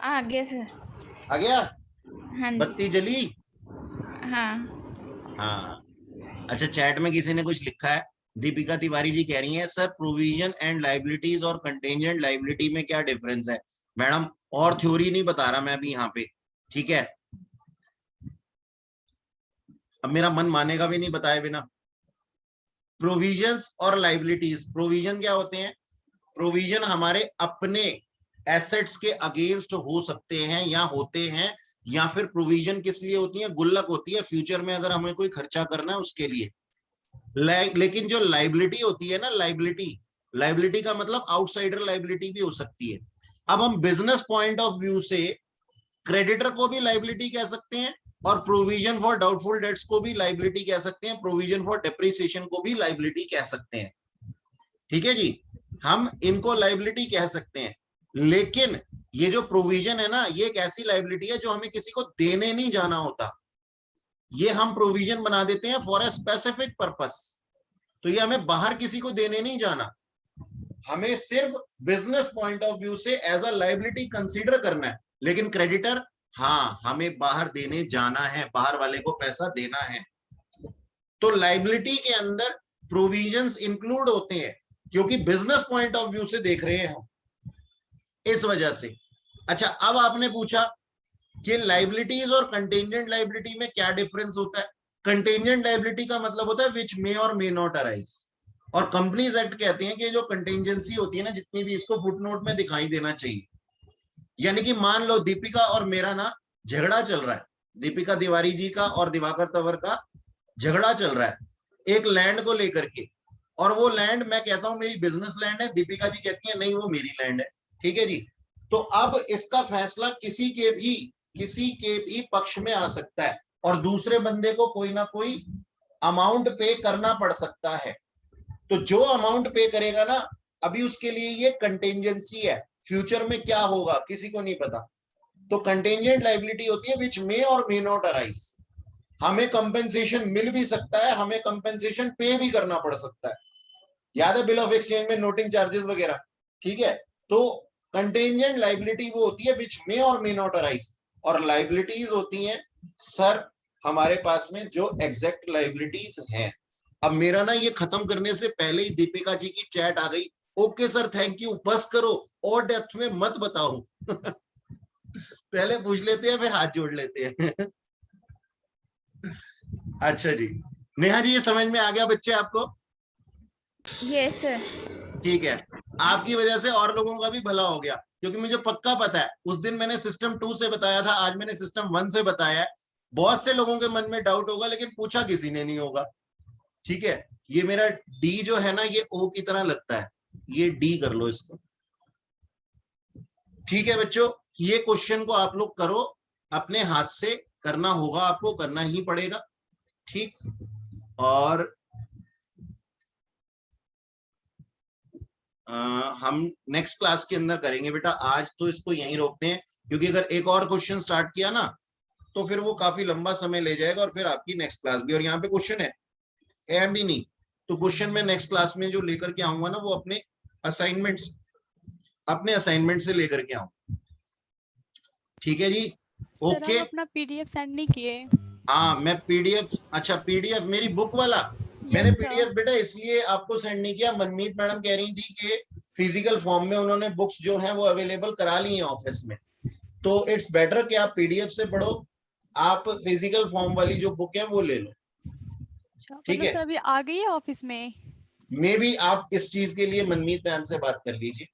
आ गया सर। आ गया, हाँ जी। बत्ती जली। हाँ हाँ अच्छा, चैट में किसी ने कुछ लिखा है, दीपिका तिवारी जी कह रही हैं सर प्रोविजन एंड लाइबिलिटीज और कंटेंजेंट लाइबिलिटी में क्या डिफरेंस है। मैडम और थ्योरी नहीं बता रहा मैं अभी यहाँ पे, ठीक है, अब मेरा मन मानेगा भी नहीं बताए बिना। प्रोविजंस और लाइबिलिटीज, प्रोविजन क्या होते हैं, प्रोविजन हमारे अपने एसेट्स के अगेंस्ट हो सकते हैं या होते हैं, या फिर प्रोविजन किस लिए होती है, गुल्लक होती है, फ्यूचर में अगर हमें कोई खर्चा करना है उसके लिए। लेकिन जो लाइबिलिटी होती है ना, लाइबिलिटी का मतलब आउटसाइडर लाइबिलिटी भी हो सकती है। अब हम बिजनेस पॉइंट ऑफ व्यू से क्रेडिटर को भी लाइबिलिटी कह सकते हैं और प्रोविजन फॉर डाउटफुल डेट्स को भी लाइबिलिटी कह सकते हैं, प्रोविजन फॉर डेप्रिसिएशन को भी लाइबिलिटी कह सकते हैं, ठीक है जी, हम इनको लाइबिलिटी कह सकते हैं। लेकिन ये जो प्रोविजन है ना, ये एक ऐसी लाइबिलिटी है जो हमें किसी को देने नहीं जाना होता, ये हम प्रोविजन बना देते हैं फॉर अ स्पेसिफिक पर्पस, तो ये हमें बाहर किसी को देने नहीं जाना, हमें सिर्फ बिजनेस पॉइंट ऑफ व्यू से एज अ लाइबिलिटी कंसीडर करना है। लेकिन क्रेडिटर, हाँ हमें बाहर देने जाना है, बाहर वाले को पैसा देना है, तो लाइबिलिटी के अंदर प्रोविजंस इंक्लूड होते हैं क्योंकि बिजनेस पॉइंट ऑफ व्यू से देख रहे हैं हम, इस वजह से। अच्छा अब आपने पूछा कि लाइबिलिटीज और कंटेंजेंट लाइबिलिटी में क्या डिफरेंस होता है। कंटेंजेंट लाइबिलिटी का मतलब होता है विच मे और मे नॉट अराइज, और कंपनीज एक्ट कहते हैं कि जो कंटेंजेंसी होती है ना जितनी भी, इसको फुटनोट में दिखाई देना चाहिए। यानी कि मान लो दीपिका और मेरा ना झगड़ा चल रहा है, दीपिका तिवारी जी का और दिवाकर तंवर का झगड़ा चल रहा है एक लैंड को लेकर के, और वो लैंड मैं कहता हूं मेरी बिजनेस लैंड है, दीपिका जी कहती है नहीं वो मेरी लैंड है, ठीक है जी। तो अब इसका फैसला किसी के भी पक्ष में आ सकता है और दूसरे बंदे को कोई ना कोई अमाउंट पे करना पड़ सकता है। तो जो अमाउंट पे करेगा ना, अभी उसके लिए ये कंटेंजेंसी है, फ्यूचर में क्या होगा किसी को नहीं पता। तो कंटेंजेंट लाइबिलिटी होती है विच मे और मे नॉट अराइज, हमें कंपेंसेशन मिल भी सकता है, हमें कंपेंसेशन पे भी करना पड़ सकता है, याद है बिल ऑफ एक्सचेंज में नोटिंग चार्जेस वगैरह, ठीक है। तो कंटेंजेंट लाइबिलिटी वो होती है विच मे और मे नॉट अराइज, और लाइबिलिटीज होती हैं सर हमारे पास में जो एग्जैक्ट लाइबिलिटीज हैं। अब मेरा ना ये खत्म करने से पहले ही दीपिका जी की चैट आ गई, ओके सर थैंक यू, बस करो और डेप्थ में मत बताओ। पहले पूछ लेते हैं फिर हाथ जोड़ लेते हैं। अच्छा जी, नेहा जी ये समझ में आ गया बच्चे आपको? Yes sir. ठीक है, आपकी वजह से और लोगों का भी भला हो गया, क्योंकि मुझे पक्का पता है उस दिन मैंने सिस्टम 2 से बताया था, आज मैंने सिस्टम 1 से बताया है। बहुत से लोगों के मन में डाउट होगा लेकिन पूछा किसी ने नहीं होगा। ठीक है, ये मेरा डी जो है ना ये ओ की तरह लगता है, ये डी कर लो इसको। ठीक है बच्चों, ये क्वेश्चन को आप लोग करो, अपने हाथ से करना होगा, आपको करना ही पड़ेगा। ठीक, और हम नेक्स्ट क्लास के अंदर करेंगे बेटा। आज तो इसको यहीं रोकते हैं, क्योंकि अगर एक और क्वेश्चन स्टार्ट किया ना तो फिर वो काफी लंबा समय ले जाएगा और फिर आपकी नेक्स्ट क्लास भी। और यहाँ पे क्वेश्चन है एम भी नहीं, तो क्वेश्चन मैं नेक्स्ट क्लास में जो लेकर के आऊंगा ना वो अपने असाइनमेंट से लेकर के आऊंगा। ठीक है जी, ओके। सर, आप अपना पीडीएफ सेंड नहीं किए। हाँ मैं पीडीएफ, अच्छा पीडीएफ मेरी बुक वाला मैंने Yes, sir. पीडीएफ बेटा इसलिए आपको सेंड नहीं किया, मनमीत मैडम कह रही थी कि फिजिकल फॉर्म में उन्होंने बुक्स जो हैं वो अवेलेबल करा ली हैं ऑफिस में, तो इट्स बेटर कि आप पीडीएफ से पढ़ो, आप फिजिकल फॉर्म वाली जो बुक है वो ले लो। अच्छा, ठीक है, सर अभी आ गई है ऑफिस में। मे भी आप इस चीज के लिए मनमीत मैम से बात कर लीजिए।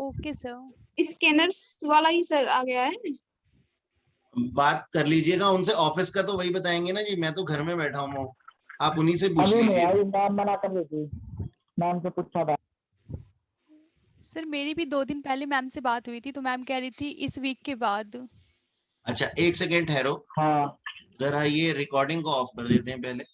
Okay sir. स्कैनर्स वाला ही सर आ गया है। बात कर लीजिएगा उनसे, ऑफिस का तो वही बताएंगे ना जी, मैं तो घर में बैठा हूँ, आप उन्हीं से पूछ अभी नहीं लीजिए। आई, मैम मना कर रही थी, मैम से पूछा था। सर मेरी भी 2 दिन पहले मैम से बात हुई थी, तो मैम कह रही थी इस वीक के बाद। अच्छा एक सेकेंड ठहरो, हाँ जरा ये रिकॉर्डिंग को ऑफ कर देते हैं पहले।